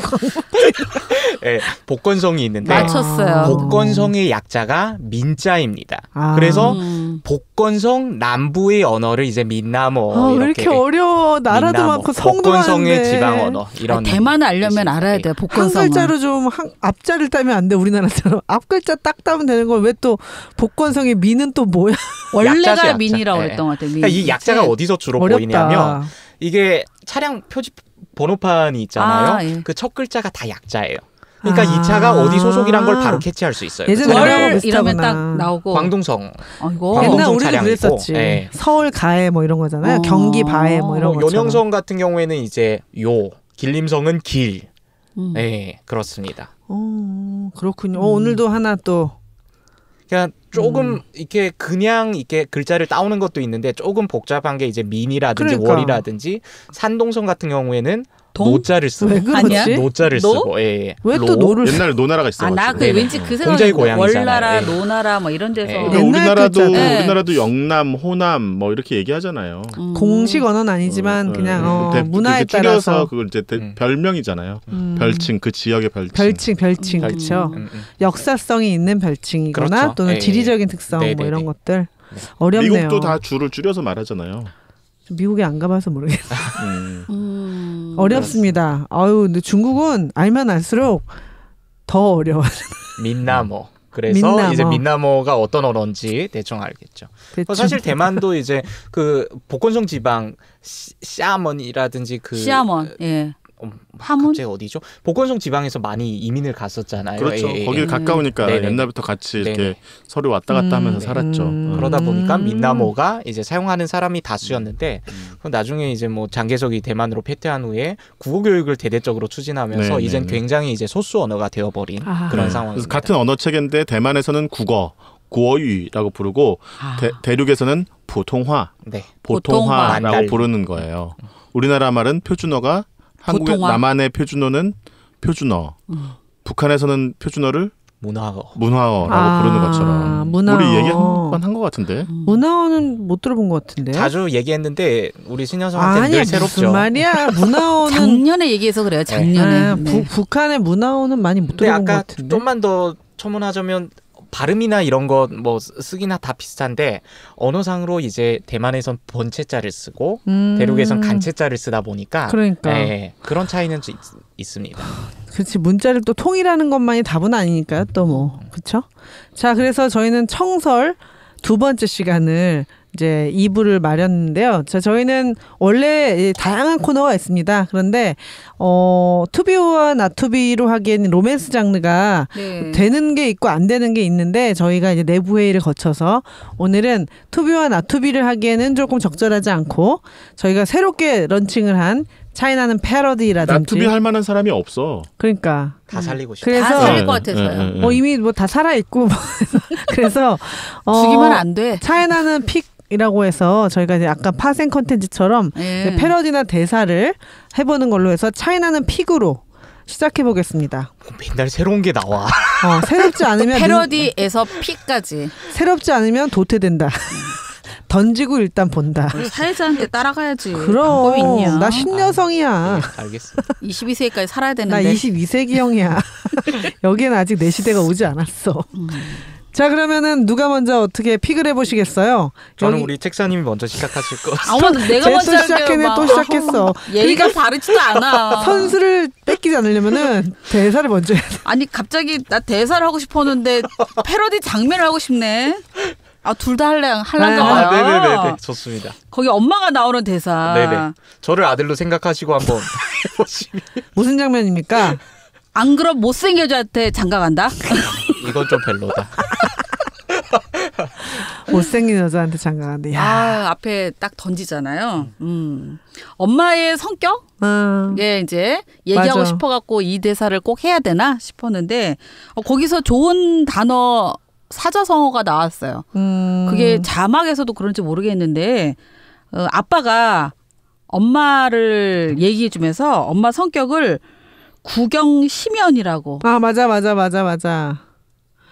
예, 복건성이 있는데 맞췄어요. 복건성의 약자가 민자입니다. 아. 그래서 복건성 남부의 언어를 이제 민남어 왜 이렇게 어려워? 나라도 민남어, 많고 성도 복건성의 많은데. 지방 언어 이런. 대만을 알려면 뜻이 알아야 있어요. 돼요. 한 복건성은. 글자로 좀 앞자를 따면 안 돼. 우리나라처럼 앞 글자 딱 따면 되는 걸 왜 또 복권성의 민은 또 뭐야? 원래가 약자죠, 약자. 민이라고 네. 그랬던 것 같아요. 민. 그러니까 이 약자가 어디서 주로 어렵다. 보이냐면 이게 차량 표지 번호판이 있잖아요. 아, 예. 그 첫 글자가 다 약자예요. 그러니까 이 차가 어디 소속이란 걸 바로 캐치할 수 있어요. 예전에 그 차량을 월 보고. 이러면 딱 비슷하구나. 나오고. 광둥성. 이거. 광둥성 옛날 우리도 차량이고, 그랬었지. 예. 서울 가해 뭐 이런 거잖아요. 경기 바해 뭐 이런 거. 연영성 같은 경우에는 이제 요, 길림성은 길. 네, 그렇습니다. 그렇군요. 오늘도 하나 또 그러니까 조금 이렇게 그냥 이렇게 글자를 따오는 것도 있는데 조금 복잡한 게 이제 민이라든지 그러니까. 월이라든지 산동성 같은 경우에는 동? 노자를 쓰고 왜 그러지? 아니야? 노자를 노? 쓰고 예. 왜 또 로. 노를 옛날에 노나라가 있어. 나 그 네네. 왠지 그 공자의 생각이 고향이잖아요. 월나라, 예. 노나라 뭐 이런 데서. 예. 그러니까 옛날 우리나라도 글자죠. 네. 우리나라도 영남, 호남 뭐 이렇게 얘기하잖아요. 공식 언어는 아니지만 그냥 문화에 그렇게 줄여서 따라서 그걸 이제 별명이잖아요. 별칭 그 지역의 별칭. 별칭 그렇죠. 역사성이 있는 별칭이거나 그렇죠. 또는 예. 지리적인 특성 네네네. 뭐 이런 것들 어렵네요. 미국도 다 줄을 줄여서 말하잖아요. 미국에 안 가봐서 모르겠어요. 어렵습니다. 아유, 근데 중국은 알면 알수록 더 어려워. 민나모. 그래서 민나모. 이제 민나모가 어떤 언어인지 대충 알겠죠. 사실 대만도 이제 그 복건성 지방 시아먼이라든지 그 시아먼, 예. 하문? 갑자기 어디죠? 복건성 지방에서 많이 이민을 갔었잖아요. 그렇죠. 거기 가까우니까 네네. 옛날부터 같이 이렇게 서로 왔다 갔다 하면서 살았죠. 그러다 보니까 민나모가 이제 사용하는 사람이 다수였는데 나중에 이제 뭐 장개석이 대만으로 패퇴한 후에 국어 교육을 대대적으로 추진하면서 네네네. 이젠 굉장히 이제 소수 언어가 되어버린 그런 상황입니다. 그래서 같은 언어 체계인데 대만에서는 국어, 구어유라고 부르고 대륙에서는 보통화, 네. 보통화라고 보통화. 부르는 거예요. 우리나라 말은 표준어가 한국의 보통화. 남한의 표준어는 표준어, 북한에서는 표준어를 문화어. 문화어라고 부르는 것처럼 문화어. 우리 얘기 한 것 같은데. 문화어는 못 들어본 것 같은데. 자주 얘기했는데 우리 신현성한테 아니야, 늘 새롭죠. 무슨 말이야. 문화어는 작년에 얘기해서 그래요. 작년에. 아, 네. 북한의 문화어는 많이 못 근데 들어본 것 아까 같은데. 좀만 더 첨언하자면 발음이나 이런 거 뭐 쓰기나 다 비슷한데 언어상으로 이제 대만에선 번체자를 쓰고 대륙에선 간체자를 쓰다 보니까 그러니까. 예, 그런 차이는 있습니다. 그렇지, 문자를 또 통일하는 것만이 답은 아니니까요. 또 뭐 그렇죠. 자, 그래서 저희는 청설 두 번째 시간을 이제 2부를 마련했는데요. 자, 저희는 원래 다양한 코너가 있습니다. 그런데 투비와 나투비로 하기에는 로맨스 장르가 네. 되는 게 있고 안 되는 게 있는데 저희가 이제 내부 회의를 거쳐서 오늘은 투비와 나투비를 하기에는 조금 적절하지 않고 저희가 새롭게 런칭을 한 차이나는 패러디라든지 나투비 할 만한 사람이 없어. 그러니까 다 살리고 싶어요. 그래서 다 살릴 것 같아서요. 이미 뭐 다 살아 있고 그래서 죽이면 안 돼. 차이나는 픽이라고 해서 저희가 이제 약간 파생 컨텐츠처럼 예. 패러디나 대사를 해보는 걸로 해서 차이나는 픽으로 시작해 보겠습니다. 맨날 새로운 게 나와. 새롭지 않으면 패러디에서 픽까지. 새롭지 않으면 도태된다. 던지고 일단 본다. 사회자한테 따라가야지. 방법이 그럼 있냐. 나 신여성이야. 알겠습니다. 22세기까지 살아야 나 되는데. 22세기형이야. 여기는 아직 내 시대가 오지 않았어. 자, 그러면은 누가 먼저 어떻게 픽을 해보시겠어요? 저는 우리 책사님이 먼저 시작하실 거. 아무 내가 먼저 또 시작했네. 또 시작했어. 예의가 바르지도 않아. 선수를 뺏기지 않으려면은 대사를 먼저 해야 돼. 아니 갑자기 나 대사를 하고 싶었는데 패러디 장면을 하고 싶네. 둘 다 할란가 봐요. 네네네. 좋습니다. 거기 엄마가 나오는 대사. 네네. 저를 아들로 생각하시고 한번 해보시면. 무슨 장면입니까? 안 그럼 못생긴 여자한테 장가간다? 이건 좀 별로다. 못생긴 여자한테 장가간대. 야. 앞에 딱 던지잖아요. 엄마의 성격? 예, 이제 얘기하고 맞아. 싶어갖고 이 대사를 꼭 해야 되나 싶었는데 거기서 좋은 단어 사자성어가 나왔어요. 그게 자막에서도 그런지 모르겠는데 아빠가 엄마를 얘기해주면서 엄마 성격을 구경시면이라고. 맞아.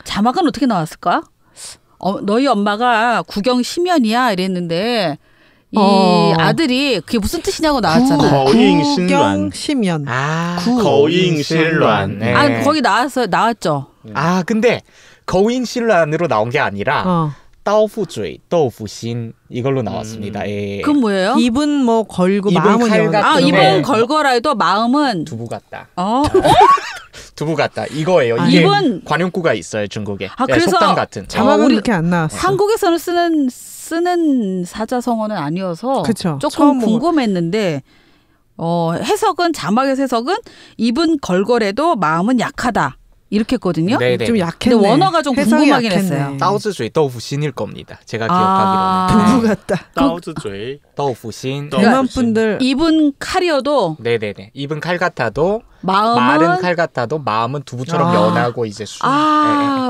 자막은 어떻게 나왔을까? 너희 엄마가 구경시면이야 이랬는데 이 아들이 그게 무슨 뜻이냐고 나왔잖아요. 거잉신란. 구경시면. 거잉신란. 네. 거기 나왔죠. 근데 거잉신란으로 나온 게 아니라 따오푸주의, 따오푸신 이걸로 나왔습니다. 예. 그건 뭐예요? 입은 뭐 걸고 입은 마음은 칼 연. 같은 입은 네. 걸거라 해도 마음은 두부 같다. 두부 같다. 이거예요. 이게 입은 관용구가 있어요, 중국에. 그래서 속담 같은. 자막은 우리 그렇게 안 나왔어. 한국에서는 쓰는 사자성어는 아니어서 그쵸. 조금 처음 궁금했는데 해석은 자막의 해석은 입은 걸거래도 마음은 약하다 이렇게 했거든요. 네네. 좀 약했네. 근데 원어가 좀 해석이 궁금하긴 약했네. 했어요. 따오즈주의, 따오푸신일 겁니다. 제가 아. 기억하기로는. 두부 같다. 따오즈주의. 따오푸신. 대만 분들 입은 칼이어도 네네네. 입은 칼 같아도 마음은 말은 칼 같아도 마음은 두부처럼 연하고 이제 순.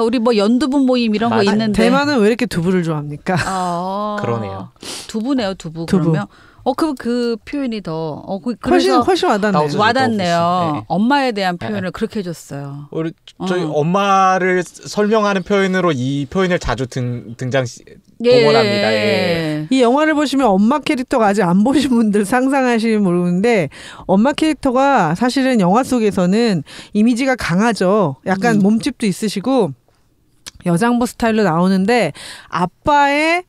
우리 뭐 연두부 모임 이런 거 맞아요. 있는데 대만은 왜 이렇게 두부를 좋아합니까? 그러네요. 두부네요, 두부. 두부. 그러면 그 표현이 더 그래서 훨씬 와닿네. 따오즈. 와닿네요. 네. 엄마에 대한 표현을 그렇게 해줬어요. 우리 저희 엄마를 설명하는 표현으로 이 표현을 자주 동원합니다. 예. 이 영화를 보시면 엄마 캐릭터가 아직 안 보신 분들 상상하시면 모르는데 엄마 캐릭터가 사실은 영화 속에서는 이미지가 강하죠. 약간 몸집도 있으시고 여장부 스타일로 나오는데 아빠의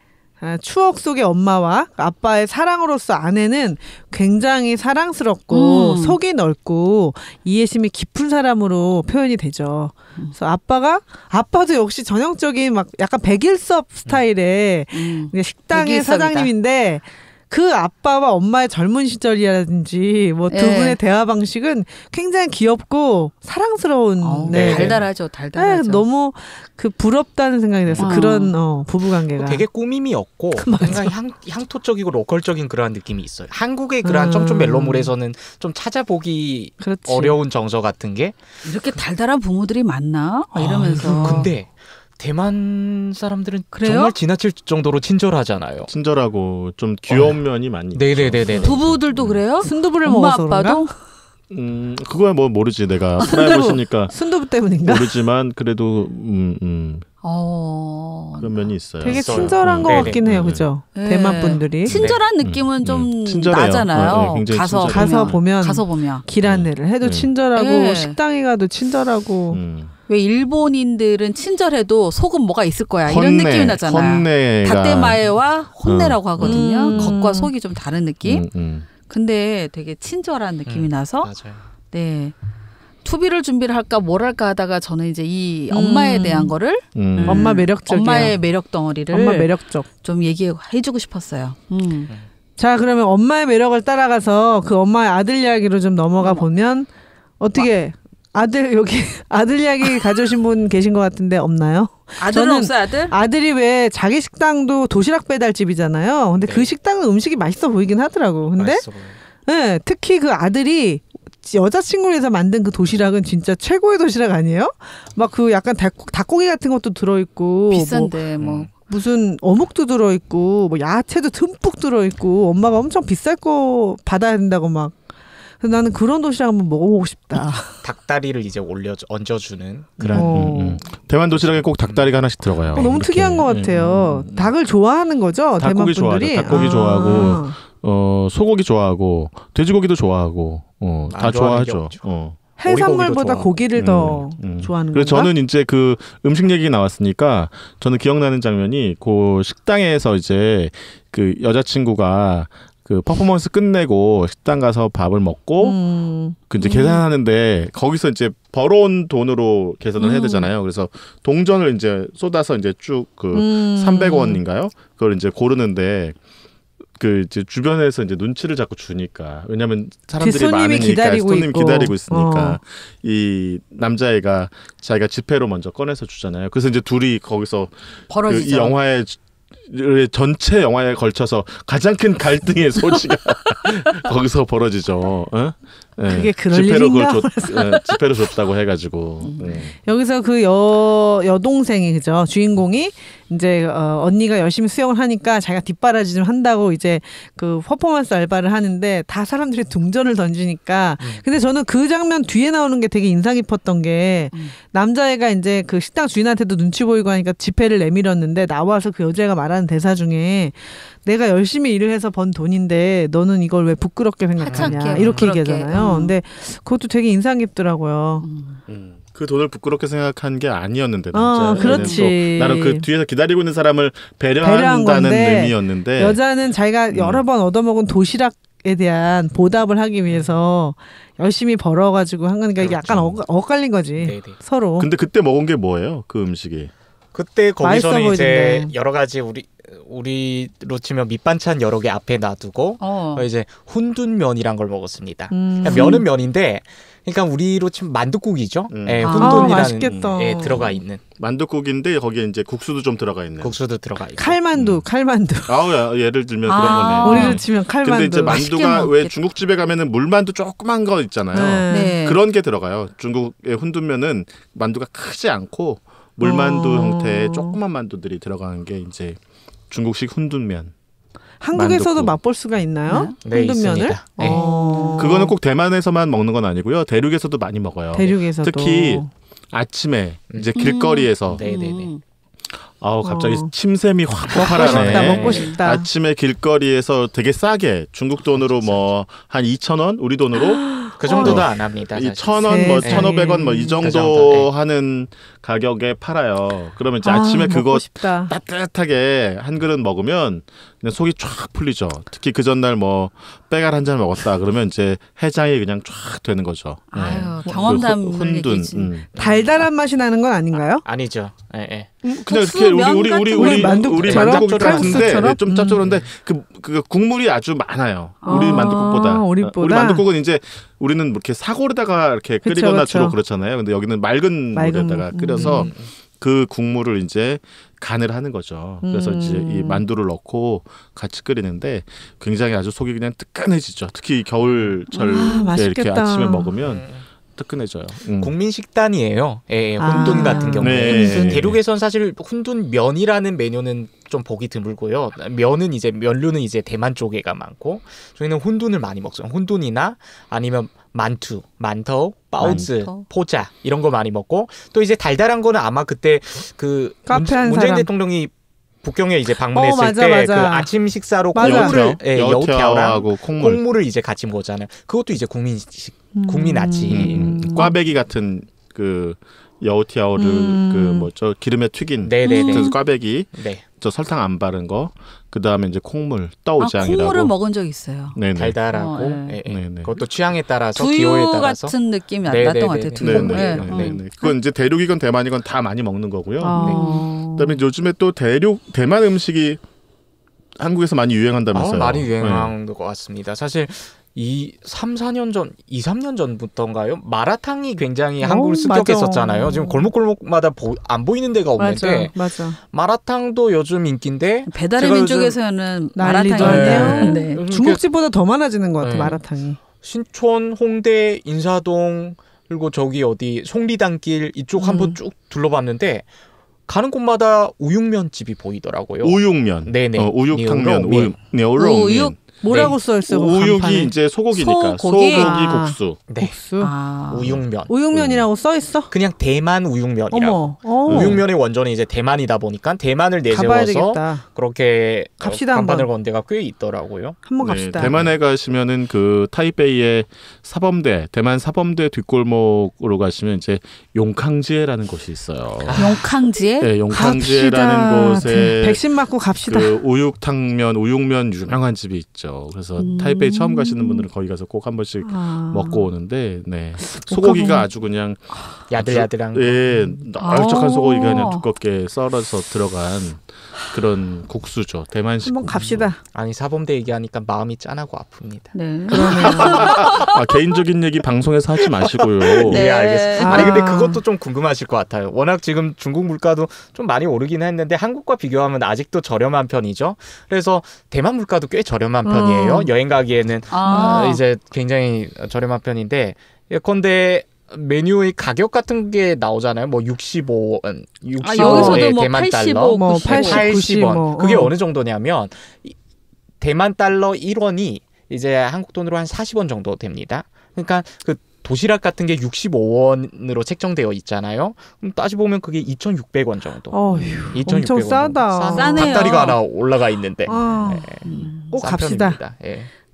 추억 속의 엄마와 아빠의 사랑으로서 아내는 굉장히 사랑스럽고 속이 넓고 이해심이 깊은 사람으로 표현이 되죠. 그래서 아빠도 역시 전형적인 막 약간 백일섭 스타일의 식당의 백일섭이다. 사장님인데 그 아빠와 엄마의 젊은 시절이라든지 뭐 두 분의 대화 방식은 굉장히 귀엽고 사랑스러운 달달하죠. 달달하죠. 너무 그 부럽다는 생각이 들었어. 그런 부부 관계가 되게 꾸밈이 없고 굉장히 향토적이고 로컬적인 그러한 느낌이 있어요. 한국의 그러한 청춘 멜로물에서는 좀 찾아보기 어려운 정서 같은 게 이렇게 달달한 부모들이 많나? 이러면서 근데 대만 사람들은 그래요? 정말 지나칠 정도로 친절하잖아요. 친절하고 좀 귀여운 면이 많이 있죠. 네네네네. 부부들도 그래요? 순두부를 엄마 먹어서 아빠도? 그거야 뭐 모르지. 내가 프라이버시니까 순두부 때문인가? 모르지만 그래도 그런 면이 있어요. 되게 있어요. 친절한 것 같긴 해요, 그죠? 네. 대만 분들이 친절한 느낌은 좀 친절해요. 나잖아요. 굉장히 가서 보면 길 안내를 해도 친절하고 식당에 가도 친절하고 왜 일본인들은 친절해도 속은 뭐가 있을 거야 이런 느낌이 나잖아요. 다떼마에와 혼내라고 하거든요. 겉과 속이 좀 다른 느낌. 근데 되게 친절한 느낌이 나서 맞아요. 네. 투비를 준비를 할까 뭘 할까 하다가 저는 이제 이 엄마에 대한 거를 엄마 매력적이야. 엄마의 매력 덩어리를 엄마 매력적 좀 얘기해주고 싶었어요. 자, 그러면 엄마의 매력을 따라가서 그 엄마의 아들 이야기로 좀 넘어가 보면 어떻게 여기 아들 이야기 가져오신 분 계신 것 같은데 없나요? 아들은 없어요, 아들? 아들이 왜 자기 식당도 도시락 배달집이잖아요. 근데 그 식당은 음식이 맛있어 보이긴 하더라고. 근데 네, 특히 그 아들이 여자친구를 해서 만든 그 도시락은 진짜 최고의 도시락 아니에요? 막 그 약간 닭고기 같은 것도 들어있고 비싼데 뭐 무슨 어묵도 들어있고 뭐 야채도 듬뿍 들어있고 엄마가 엄청 비쌀 거 받아야 된다고 막. 그래서 나는 그런 도시락 한번 먹어보고 싶다. 닭다리를 이제 얹어주는 그런 대만 도시락에 꼭 닭다리가 하나씩 들어가요. 너무 이렇게. 특이한 것 같아요. 닭을 좋아하는 거죠? 대만 분들이? 좋아하죠. 닭고기 좋아하고 소고기 좋아하고 돼지고기도 좋아하고 다 좋아하죠. 해산물보다 고기를 더 좋아하는 거예요. 그래서 저는 이제 그 음식 얘기 나왔으니까 저는 기억나는 장면이 그 식당에서 이제 그 여자친구가 그 퍼포먼스 끝내고 식당 가서 밥을 먹고 그 이제 계산하는데 거기서 이제 벌어온 돈으로 계산을 해야 되잖아요. 그래서 동전을 이제 쏟아서 이제 쭉 그 300원인가요? 그걸 이제 고르는데 그 이제 주변에서 이제 눈치를 자꾸 주니까 왜냐하면 사람들이 많으니까 손님이 기다리고 있으니까 이 남자애가 자기가 지폐로 먼저 꺼내서 주잖아요. 그래서 이제 둘이 거기서 벌어지죠. 그 이 영화의 전체 영화에 걸쳐서 가장 큰 갈등의 소지가 거기서 벌어지죠. 그게 그럴 일인가? 지폐로 줬다고 해가지고 여기서 그 여동생이 그죠 주인공이 이제 언니가 열심히 수영을 하니까 자기가 뒷바라지 좀 한다고 이제 그 퍼포먼스 알바를 하는데 다 사람들이 동전을 던지니까 근데 저는 그 장면 뒤에 나오는 게 되게 인상 깊었던 게 남자애가 이제 그 식당 주인한테도 눈치 보이고 하니까 지폐를 내밀었는데 나와서 그 여자애가 말하는 대사 중에 내가 열심히 일을 해서 번 돈인데 너는 이걸 왜 부끄럽게 생각하냐 이렇게 얘기하잖아요. 근데 그것도 되게 인상 깊더라고요. 그 돈을 부끄럽게 생각한 게 아니었는데 그렇지. 나는 그 뒤에서 기다리고 있는 사람을 배려한다는 의미였는데 여자는 자기가 여러 번 얻어먹은 도시락에 대한 보답을 하기 위해서 열심히 벌어가지고 한 거니까 이게 약간 엇갈린 거지. 네네. 서로. 근데 그때 먹은 게 뭐예요? 그 음식이? 그때 거기서는 이제 여러 가지 우리로 치면 밑반찬 여러 개 앞에 놔두고 이제 훈둔면이란 걸 먹었습니다. 그러니까 면은 면인데 그러니까 우리로 치면 만둠국이죠. 훈둔이라는 게 들어가 있는 만둠국인데 거기에 이제 국수도 좀 들어가 있는. 국수도 들어가 있고. 칼만두. 예를 들면 그런 거네. 우리로 치면 칼만두. 근데 이제 만두가 왜 중국집에 가면은 물만두 조그만 거 있잖아요. 네. 그런 게 들어가요. 중국의 훈둔면은 만두가 크지 않고 물만두 형태의 조그만 만두들이 들어가는 게 이제 중국식 훈둔면. 한국에서도 맛볼 수가 있나요? 네, 훈둔면을? 네. 그거는 꼭 대만에서만 먹는 건 아니고요. 대륙에서도 많이 먹어요. 대륙에서도. 특히 아침에 이제 길거리에서. 네네네. 갑자기 침샘이 확 폭발하네. 먹고 싶다. 아침에 길거리에서 되게 싸게 중국 돈으로 뭐 한 2,000원 우리 돈으로 그 정도도 안 합니다. 1,000원 뭐 1,500원 뭐 이 정도 하는 가격에 팔아요. 그러면 이제 아침에 그거 싶다. 따뜻하게 한 그릇 먹으면 그냥 속이 쫙 풀리죠. 특히 그 전날 뭐 빼갈 한 잔 먹었다 그러면 이제 해장이 그냥 쫙 되는 거죠. 아유, 경험담을 얘기지. 달달한 맛이 나는 건 아닌가요? 아니죠. 예. 그냥 이렇게 우리 만두국 같은데 좀 짭조름한데 그 국물이 아주 많아요. 우리 만두국보다. 우리 만두국은 이제 우리는 이렇게 사골에다가 이렇게 끓이거나 주로 그렇잖아요. 근데 여기는 맑은 물에다가 끓여서 그 국물을 이제 간을 하는 거죠. 그래서 이제 이 만두를 넣고 같이 끓이는데 굉장히 아주 속이 그냥 뜨끈해지죠. 특히 겨울철에 이렇게 아침에 먹으면 뜨끈해져요. 국민 식단이에요. 예, 혼돈 같은 경우에 대륙에선 사실 혼돈 면이라는 메뉴는 좀 보기 드물고요. 면류는 이제 대만 쪽에가 많고 저희는 혼돈을 많이 먹어요. 혼돈이나 아니면 만토, 빠오즈, 포자 이런 거 많이 먹고 또 이제 달달한 거는 아마 그때 그 문재인 대통령이 북경에 이제 방문했을 때 그 아침 식사로 콩물을 여우태오하고 콩물을 이제 같이 먹었잖아요. 그것도 이제 국민 아침. 꽈배기 같은 그 여우티아오를 그 뭐죠 기름에 튀긴 꽈배기, 저 설탕 안 바른 거, 그 다음에 이제 콩물, 떠오장이라고. 콩물을 먹은 적 있어요. 네네. 달달하고 그것도 취향에 따라서 기호에 따라서 같은 느낌이 났던 것 같아요. 두유. 그건 이제 대륙이건 대만이건 다 많이 먹는 거고요. 그다음에 요즘에 또 대만 음식이 한국에서 많이 유행한다면서요. 많이 유행한 것 같습니다. 사실 2-3년 전부터인가요? 마라탕이 굉장히 한국을 습격했었잖아요. 지금 골목골목마다 안 보이는 데가 없는데 맞아. 마라탕도 요즘 인기인데 배달의 민족에서는 마라탕이에요. 중국집보다 더 많아지는 것 같아요. 마라탕이. 신촌, 홍대, 인사동 그리고 저기 어디 송리단길 이쪽 한번 쭉 둘러봤는데 가는 곳마다 우육면 집이 보이더라고요. 우육면. 네네. 우육탕면, 우육. 뭐라고 써있어요? 우육이 간판에? 이제 소고기니까 소고기 국수. 네. 국수. 우육면. 우육면이라고 써있어? 그냥 대만 우육면이라고. 우육면의 원전이 이제 대만이다 보니까 대만을 내세워서 그렇게 간판을 건 데가 꽤 있더라고요. 한번 갑시다. 대만에 가시면은 그 타이베이의 사범대, 대만 사범대 뒷골목으로 가시면 이제 용캉지에라는 곳이 있어요. 용캉지에? 네, 용캉지에라는 곳에 백신 맞고 갑시다. 그 우육탕면, 우육면 유명한 집이 있죠. 그래서 타이베이 처음 가시는 분들은 거기 가서 꼭 한 번씩 먹고 오는데, 소고기가 아주 그냥 야들야들한, 널쩍한 소고기가 그냥 두껍게 썰어서 들어간 그런 국수죠. 대만식. 한번 갑시다. 아니 사범대 얘기하니까 마음이 짠하고 아픕니다. 네. 개인적인 얘기 방송에서 하지 마시고요. 네, 알겠습니다. 아니 근데 그것도 좀 궁금하실 것 같아요. 워낙 지금 중국 물가도 좀 많이 오르긴 했는데 한국과 비교하면 아직도 저렴한 편이죠. 그래서 대만 물가도 꽤 저렴한 편이에요. 여행 가기에는 이제 굉장히 저렴한 편인데 예컨대 메뉴의 가격 같은 게 나오잖아요. 뭐 65원, 여기서도 뭐 대만 85, 달러, 뭐 80원. 그게 어느 정도냐면 대만 달러 1원이 이제 한국 돈으로 한 40원 정도 됩니다. 그러니까 그 도시락 같은 게 65원으로 책정되어 있잖아요. 그럼 따져보면 그게 2,600원 정도. 2,600원 엄청 싸다. 싸네요. 닭다리가 하나 올라가 있는데. 꼭 갑시다.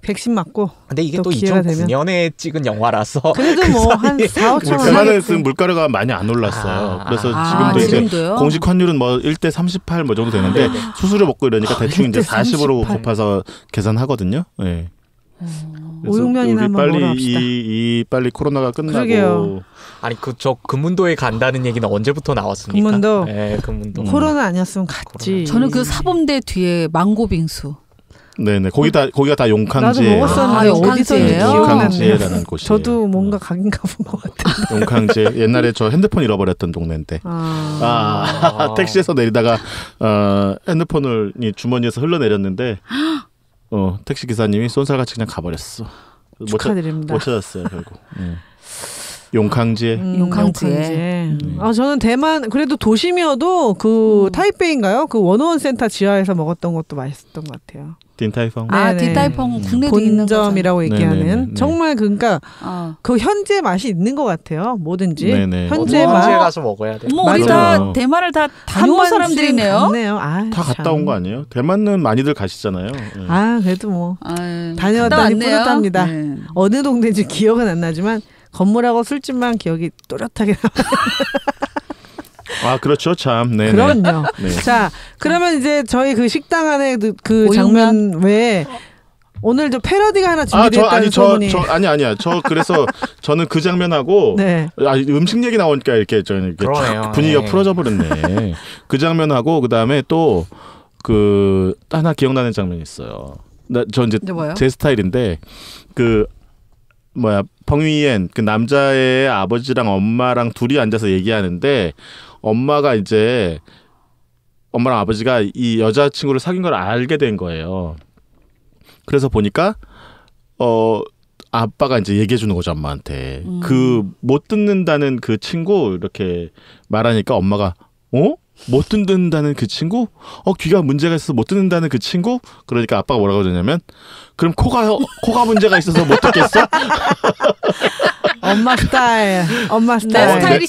백신 맞고. 근데 이게 또 2009년에 찍은 영화라서 그래도 뭐 한 4-5천 원. 대만에서는 물가가 많이 안 올랐어요. 그래서 지금도 이제 공식 환율은 뭐 1대 38 뭐 정도 되는데 수수료 먹고 이러니까 대충 이제 40으로 곱해서 계산하거든요. 네. 우육면이나 한번 먹으러 갑시다. 빨리 코로나가 끝나고. 그러게요. 아니 저 금문도에 간다는 얘기는 언제부터 나왔습니까? 금문도. 네, 금문도. 코로나 아니었으면 갔지. 저는 그 사범대 뒤에 망고빙수. 네네. 거기가 다 용캉지에. 나도 먹었었는데 어디서예요? 용캉지에라는 곳이에요. 저도 뭔가 가긴 가본 것 같아요. 용캉지에 옛날에 저 핸드폰 잃어버렸던 동네인데. 택시에서 내리다가 핸드폰을 주머니에서 흘러내렸는데 택시 기사님이 쏜살같이 그냥 가버렸어. 축하드립니다. 못 찾았어요 결국. 용캉지에. 저는 대만 그래도 도심이어도 그 타이베이인가요? 그 원어원 센터 지하에서 먹었던 것도 맛있었던 것 같아요. 딘타이펑. 딘타이펑 국내도 있는 본점이라고 얘기하는. 정말 그러니까 그 현재 맛이 있는 것 같아요. 뭐든지 현재 맛. 가서 먹어야 돼. 우리 다 대만을 다 다녀온 사람들이네요. 다 갔다 온 거 아니에요? 대만은 많이들 가시잖아요. 그래도 뭐 다녀왔다니 뿌듯합니다. 어느 동네인지 기억은 안 나지만 건물하고 술집만 기억이 또렷하게 나와요. 아 그렇죠 참. 네. 그럼요. 네. 자 그러면 이제 저희 그 식당 안에 그 장면 외에 오늘 저 패러디가 하나 준비됐다는 소문이. 아니야. 저 그래서 저는 그 장면하고 네. 음식 얘기 나오니까 이렇게 저는 분위기가 풀어져 버렸네. 그 장면하고 그다음에 또 그 하나 기억나는 장면이 있어요. 저 이제 제 스타일인데 그 펑위엔 그 남자의 아버지랑 엄마랑 둘이 앉아서 얘기하는데 엄마랑 아버지가 이 여자친구를 사귄 걸 알게 된 거예요. 그래서 보니까 아빠가 이제 얘기해 주는 거죠 엄마한테. 그 못 듣는다는 그 친구 이렇게 말하니까 엄마가 못 듣는다는 그 친구? 귀가 문제가 있어서 못 듣는다는 그 친구? 그러니까 아빠가 뭐라고 그러냐면 그럼 코가 문제가 있어서 못 듣겠어? 엄마 스타일.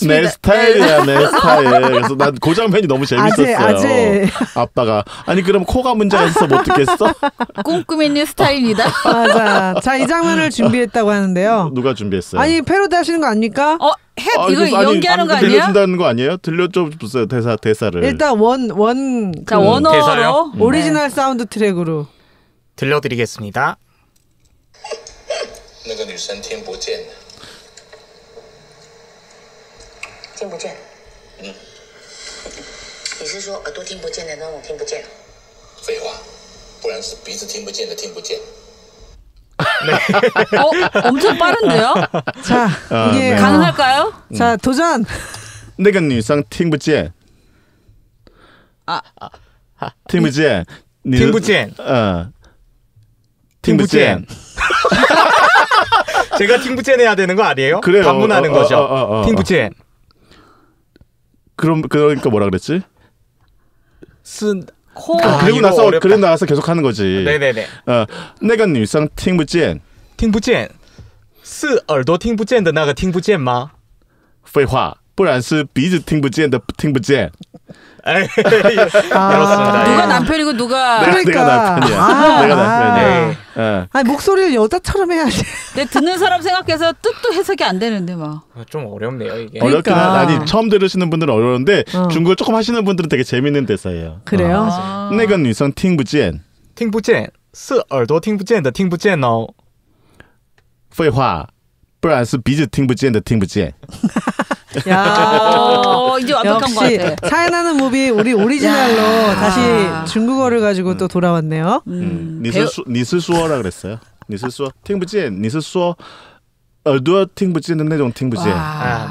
내 스타일이야 내 스타일. 그래서 난 그 장면이 너무 재밌었어요. 아재. 아빠가 아니 그럼 코가 문제가 있어서 못 듣겠어? 꼼꼼이는 스타일이다. 맞아. 자, 이 장면을 준비했다고 하는데요. 누가 준비했어요? 아니 패러디 하시는 거 아닙니까? 이거 연기하는 거 아니에요? 들려준다는 거 아니에요? 들려줘 보세요 대사를. 일단 자 원어로 오리지널 사운드 트랙으로 들려드리겠습니다. 那个女生听不见。听不见。你是说耳朵听不见的那种听不见？废话，不然是鼻子听不见的听不见。 엄청 빠른데요? 자, 이게 가능할까요? 자, 도전. 那个女生听不见。听不见。听不见。听不见。 제가 팅부젠 해야 되는 거 아니에요? 그래요. 반문하는 거죠. 팅부젠. 그러니까 뭐라 그랬지? 그리고 나서 계속 하는 거지. 네네네. 那个女生听不见。听不见是耳朵听不见的那个听不见吗？废话，不然是鼻子听不见的听不见。 그렇습니다. 누가 남편이고 누가 내가 남편이야. 아니 목소리를 여자처럼 해야지. 근데 듣는 사람 생각해서 뜻도 해석이 안 되는데 막. 좀 어렵네요 이게. 어렵긴 하니 처음 들으시는 분들은 어려운데 중국어 조금 하시는 분들은 되게 재밌는 대사예요. 그래요? 那个女生听不见。听不见是耳朵听不见的听不见哦。废话，不然是鼻子听不见的听不见。 야, 이제 완벽한 것 같아. 차이나는 무비 우리 오리지널로 다시 중국어를 가지고 또 돌아왔네요. 你是说라 그랬어요. 你是说听不见你是说耳朵听不见的那种听不见。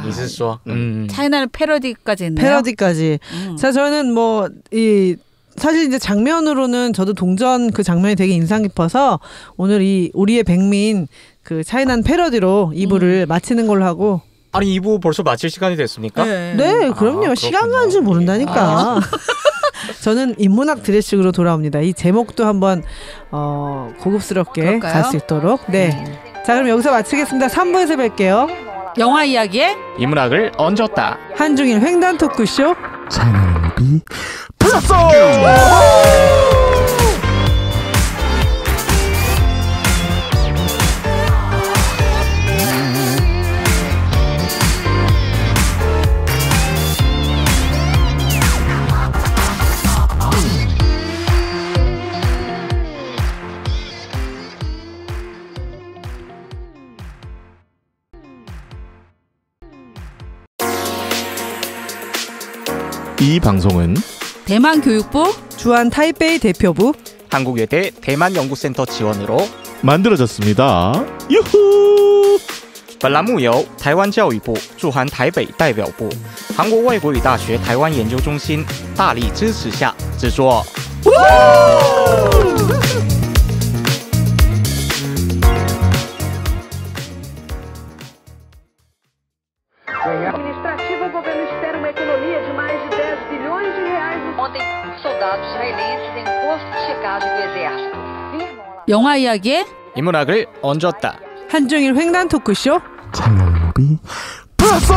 你是说 차이나는 패러디까지 했네요. 패러디까지. 자, 저는 사실 이제 장면으로는 저도 동전 그 장면이 되게 인상 깊어서 오늘 우리의 백민 그 차이난 패러디로 2부를 마치는 걸로 하고. 아니 2부 벌써 마칠 시간이 됐습니까? 네, 그럼요. 시간 가는 줄 모른다니까. 저는 인문학 드레식으로 돌아옵니다. 이 제목도 한번 고급스럽게 갈 수 있도록. 네. 자, 그럼 여기서 마치겠습니다. 3부에서 뵐게요. 영화 이야기에 인문학을 얹었다. 한중일 횡단 토크쇼. 차이나는 무비 플러스! 이 방송은 대만 교육부 주한 타이베이 대표부 한국외대 대만연구센터 지원으로 만들어졌습니다. 유후! 本栏目由台湾教育部驻韩台北代表部、韩国外国语大学台湾研究中心大力支持下制作。 Administrativo, o governo espera uma economia de mais de 10 bilhões de reais. Ontem, soldados israelenses em posto de checagem do exército. 영화 이야기에 인문학을 얹었다. 한중일 횡단 토크쇼. 차이나는 무비 플러스!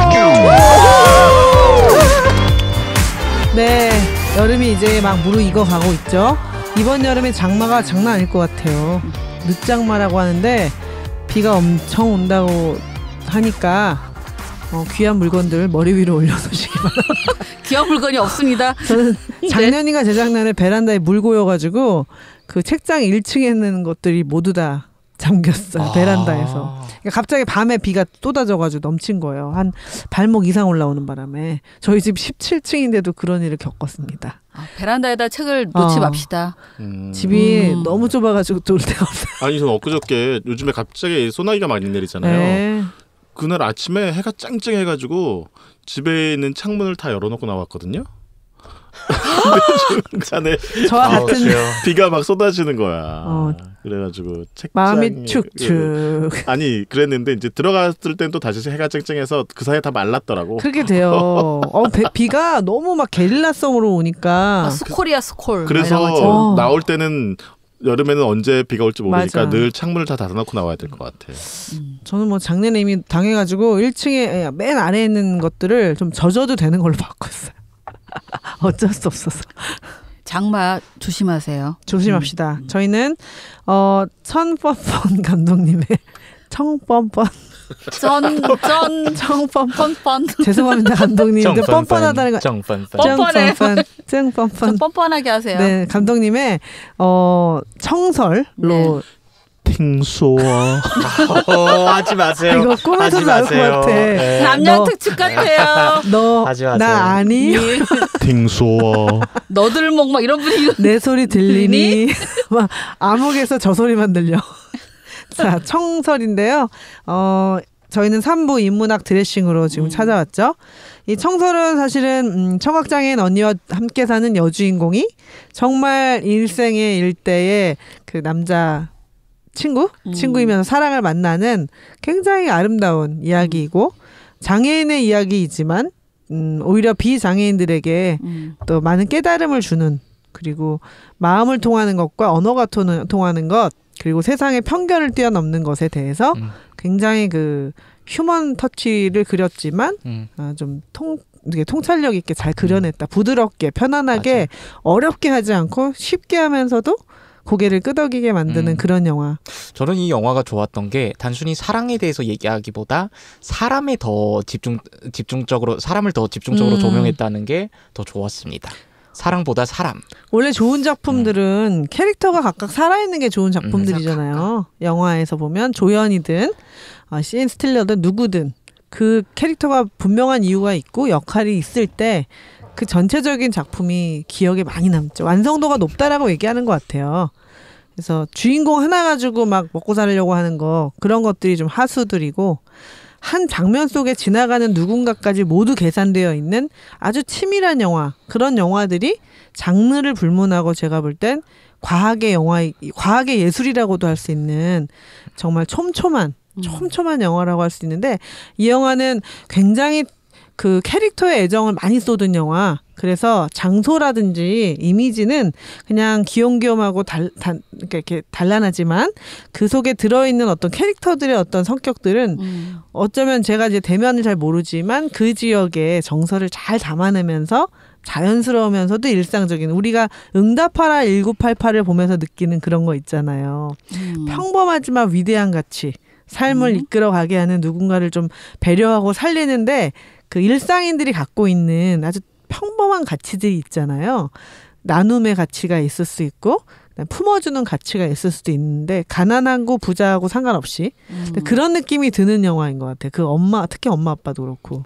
네, 여름이 이제 막 무르익어 가고 있죠. 이번 여름에 장마가 장난 아닐 것 같아요. 늦장마라고 하는데 비가 엄청 온다고 하니까 귀한 물건들 머리 위로 올려놓으시기 바랍니다. 귀한 물건이 없습니다. 저는 작년인가 재작년에 베란다에 물 고여가지고 그 책장 1층에 있는 것들이 모두 다 잠겼어요. 베란다에서. 그러니까 갑자기 밤에 비가 쏟아져가지고 넘친 거예요. 한 발목 이상 올라오는 바람에. 저희 집 17층인데도 그런 일을 겪었습니다. 베란다에다 책을 놓지 맙시다. 집이 너무 좁아가지고 또 올 데가 없어요. 아니 저는 엊그저께 요즘에 갑자기 소나기가 많이 내리잖아요. 네. 그날 아침에 해가 쨍쨍해가지고 집에 있는 창문을 다 열어놓고 나왔거든요. 중간에 저와 같은 비가 막 쏟아지는 거야. 그래가지고 책장이 마음이 축축. 아니 그랬는데 이제 들어갔을 땐 또 다시 해가 쨍쨍해서 그 사이에 다 말랐더라고. 그렇게 돼요. 비가 너무 막 게릴라성으로 오니까. 스콜이야 스콜. 그래서 나올 때는 여름에는 언제 비가 올지 모르니까 맞아. 늘 창문을 다 닫아놓고 나와야 될 것 같아. 저는 뭐 작년에 이미 당해가지고 1층에 맨 아래에 있는 것들을 좀 젖어도 되는 걸로 바꿨어요. 어쩔 수 없어서. 장마 조심하세요. 조심합시다. 저희는 천뻔뻔 감독님의 청뻔뻔 청뻔뻔 죄송합니다 감독님. 뻔뻔하다는 거 뻔뻔해. 뻔뻔 뻔뻔하게 하세요. 네 감독님의 청설로. 팅소 하지 마세요. 이거 꿈에서 나올 것 같아. 네. 남녀 특집 같아요. 너 나 아니? 팅소 너들목 막 이런 분위기. 내 소리 들리니? 막 암흑에서 저 소리만 들려. 자 청설인데요. 저희는 3부 인문학 드레싱으로 지금 찾아왔죠. 이 청설은 사실은 청각장애인 언니와 함께 사는 여주인공이 정말 일생의 일대의 그 남자 친구이면서 사랑을 만나는 굉장히 아름다운 이야기이고 장애인의 이야기이지만 오히려 비장애인들에게 또 많은 깨달음을 주는 그리고 마음을 통하는 것과 언어가 통하는 것 그리고 세상의 편견을 뛰어넘는 것에 대해서 굉장히 그 휴먼 터치를 그렸지만 좀 되게 통찰력 있게 잘 그려냈다. 부드럽게 편안하게 맞아. 어렵게 하지 않고 쉽게 하면서도 고개를 끄덕이게 만드는 그런 영화. 저는 이 영화가 좋았던 게 단순히 사랑에 대해서 얘기하기보다 사람에 더 집중적으로 사람을 더 집중적으로 조명했다는 게 더 좋았습니다. 사랑보다 사람. 원래 좋은 작품들은 캐릭터가 각각 살아있는 게 좋은 작품들이잖아요. 영화에서 보면 조연이든 시앤 스틸러든 누구든 그 캐릭터가 분명한 이유가 있고 역할이 있을 때 그 전체적인 작품이 기억에 많이 남죠. 완성도가 높다라고 얘기하는 것 같아요. 그래서 주인공 하나 가지고 막 먹고 살려고 하는 거 그런 것들이 좀 하수들이고 한 장면 속에 지나가는 누군가까지 모두 계산되어 있는 아주 치밀한 영화 그런 영화들이 장르를 불문하고 제가 볼 땐 과학의 예술이라고도 할 수 있는 정말 촘촘한 영화라고 할 수 있는데 이 영화는 굉장히 그 캐릭터의 애정을 많이 쏟은 영화. 그래서 장소라든지 이미지는 그냥 귀염귀염하고 이렇게 단란하지만 그 속에 들어있는 어떤 캐릭터들의 어떤 성격들은 어쩌면 제가 이제 대면을 잘 모르지만 그 지역의 정서를 잘 담아내면서 자연스러우면서도 일상적인 우리가 응답하라 1988을 보면서 느끼는 그런 거 있잖아요. 평범하지만 위대한 가치. 삶을 이끌어가게 하는 누군가를 좀 배려하고 살리는데 그 일상인들이 갖고 있는 아주 평범한 가치들이 있잖아요. 나눔의 가치가 있을 수 있고 품어주는 가치가 있을 수도 있는데 가난하고 부자하고 상관없이 그런 느낌이 드는 영화인 것 같아요. 그 특히 엄마 아빠도 그렇고.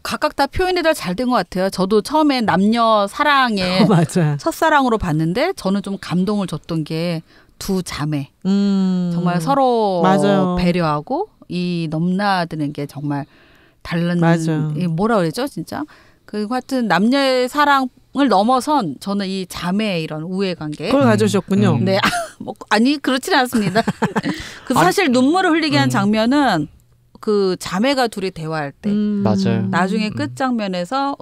각각 다 표현이 다 잘 된 것 같아요. 저도 처음에 남녀 사랑의 첫사랑으로 봤는데 저는 좀 감동을 줬던 게 두 자매. 정말 서로 맞아요. 배려하고 이 넘나드는 게 정말 다른 뭐라 그랬죠 진짜 그리고 하여튼 남녀의 사랑을 넘어선 저는 이 자매의 이런 우애 관계 그걸 가져오셨군요. 네 아니 그렇지는 않습니다. 그 사실 눈물을 흘리게 한 장면은 그 자매가 둘이 대화할 때 맞아요. 나중에 끝 장면에서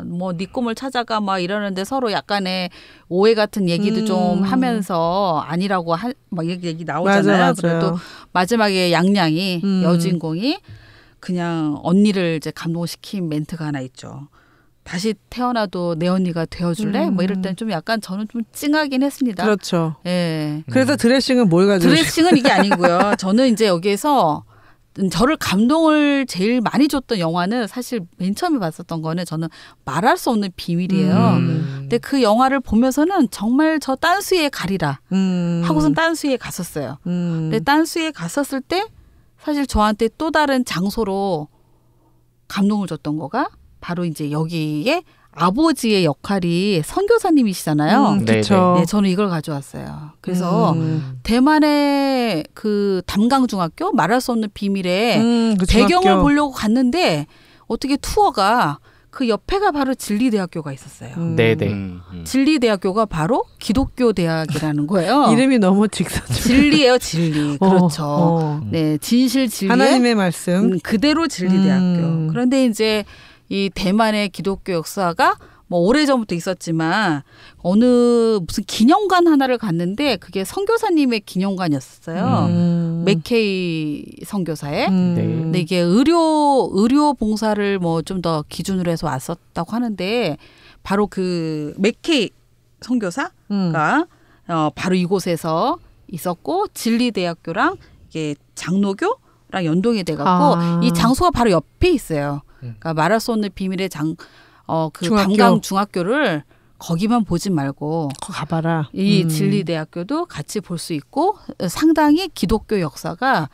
뭐 네 꿈을 찾아가 막 이러는데 서로 약간의 오해 같은 얘기도 좀 하면서 아니라고 막 얘기 나오잖아요. 맞아요. 그래도 마지막에 양양이 여주인공이 그냥 언니를 이제 감동시킨 멘트가 하나 있죠. 다시 태어나도 내 언니가 되어줄래? 뭐 이럴 땐 좀 약간 저는 좀 찡하긴 했습니다. 그렇죠. 예. 그래서 드레싱은 뭘 가지고? 드레싱은 이게 아니고요. 저는 이제 여기에서 저를 감동을 제일 많이 줬던 영화는 사실 맨 처음에 봤었던 거는 저는 말할 수 없는 비밀이에요. 근데 그 영화를 보면서는 정말 저 딴수에 가리라 하고선 딴수에 갔었어요. 근데 딴수에 갔었을 때 사실 저한테 또 다른 장소로 감동을 줬던 거가 바로 이제 여기에 아버지의 역할이 선교사님이시잖아요. 그렇죠. 네, 저는 이걸 가져왔어요. 그래서 대만의 그 담강중학교 말할 수 없는 비밀의 그 배경을 중학교. 보려고 갔는데 어떻게 투어가 그 옆에가 바로 진리대학교가 있었어요. 네네. 진리대학교가 바로 기독교 대학이라는 거예요. 이름이 너무 직선적. 진리예요, 진리. 그렇죠. 네, 진실 진리. 하나님의 말씀. 그대로 진리대학교. 그런데 이제 이 대만의 기독교 역사가 뭐 오래전부터 있었지만 어느 무슨 기념관 하나를 갔는데 그게 선교사님의 기념관이었어요. 맥케이 선교사의. 근데 이게 의료 봉사를 뭐 좀 더 기준으로 해서 왔었다고 하는데 바로 그 맥케이 선교사가 바로 이곳에서 있었고 진리대학교랑 이게 장로교랑 연동이 돼갖고 이 장소가 바로 옆에 있어요. 그러니까 말할 수 없는 비밀의 그 담강 중학교를 거기만 보지 말고 가봐라. 이 진리대학교도 같이 볼 수 있고 상당히 기독교 역사가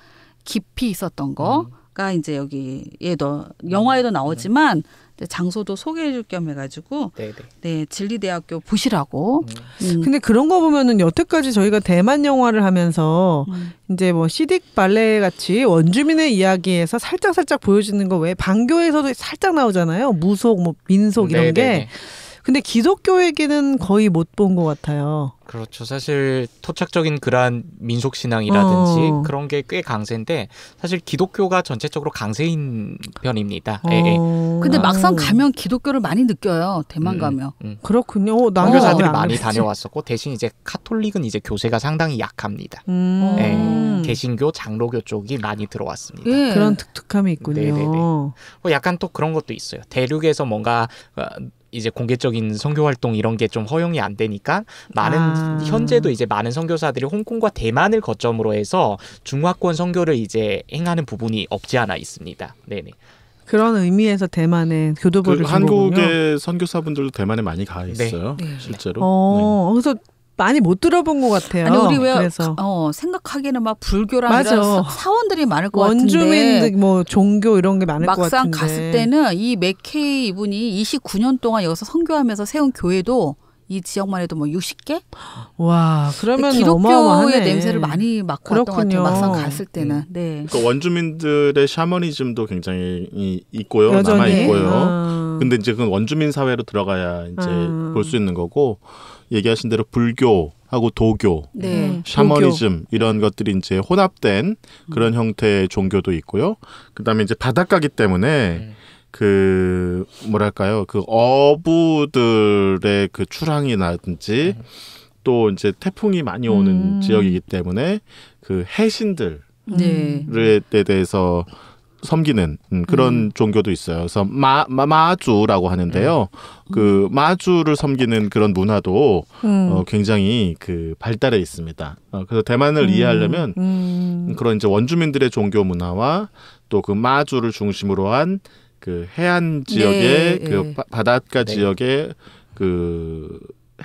깊이 있었던 거가 이제 여기에도 영화에도 나오지만 장소도 소개해줄 겸 해가지고 네 진리대학교 보시라고. 근데 그런 거 보면은 여태까지 저희가 대만 영화를 하면서 이제 뭐 시딕 발레 같이 원주민의 이야기에서 살짝 보여지는 거 외에 반교에서도 살짝 나오잖아요. 무속, 뭐 민속 이런 게. 근데 기독교에게는 거의 못 본 것 같아요. 그렇죠. 사실 토착적인 그러한 민속 신앙이라든지 그런 게 꽤 강세인데 사실 기독교가 전체적으로 강세인 편입니다. 근데 막상 가면 기독교를 많이 느껴요. 대만 가면. 그렇군요. 선교사들이 많이 다녀왔었고 대신 이제 카톨릭은 이제 교세가 상당히 약합니다. 개신교, 장로교 쪽이 많이 들어왔습니다. 그런 특특함이 있군요. 네네네. 약간 또 그런 것도 있어요. 대륙에서 뭔가 이제 공개적인 선교 활동 이런 게 좀 허용이 안 되니까 현재도 이제 많은 선교사들이 홍콩과 대만을 거점으로 해서 중화권 선교를 이제 행하는 부분이 없지 않아 있습니다. 네네. 그런 의미에서 대만에 교도보를 한국의 선교사분들도 대만에 많이 가 있어요. 실제로. 그래서 많이 못 들어본 것 같아요. 아니 우리 왜 그래서. 생각하기에는 막 불교랑 이런 사원들이 많을 것 같은데 원주민 뭐 종교 이런 게 많을 것 같은데 막상 갔을 때는 이 맥케이 이분이 29년 동안 여기서 선교하면서 세운 교회도 이 지역만 해도 뭐 60개? 와, 그러면 기독교의 어마어마하네. 냄새를 많이 맡고 왔던 것 같아요. 막상 갔을 때는. 네. 그러니까 원주민들의 샤머니즘도 굉장히 있고요. 남아 있고요. 근데 이제 그건 원주민 사회로 들어가야 이제 볼 수 있는 거고 얘기하신 대로 불교하고 도교, 샤머니즘 이런 것들이 이제 혼합된 그런 형태의 종교도 있고요. 그다음에 이제 바닷가기 때문에 그 뭐랄까요, 그 어부들의 그 출항이라든지 또 이제 태풍이 많이 오는 지역이기 때문에 그 해신들에 대해서 섬기는 그런 종교도 있어요. 그래서 마주라고 하는데요. 그 마주를 섬기는 그런 문화도 굉장히 그 발달해 있습니다. 그래서 대만을 이해하려면 그런 이제 원주민들의 종교 문화와 또 그 마주를 중심으로 한 그 해안 지역의 그 바닷가 지역의 그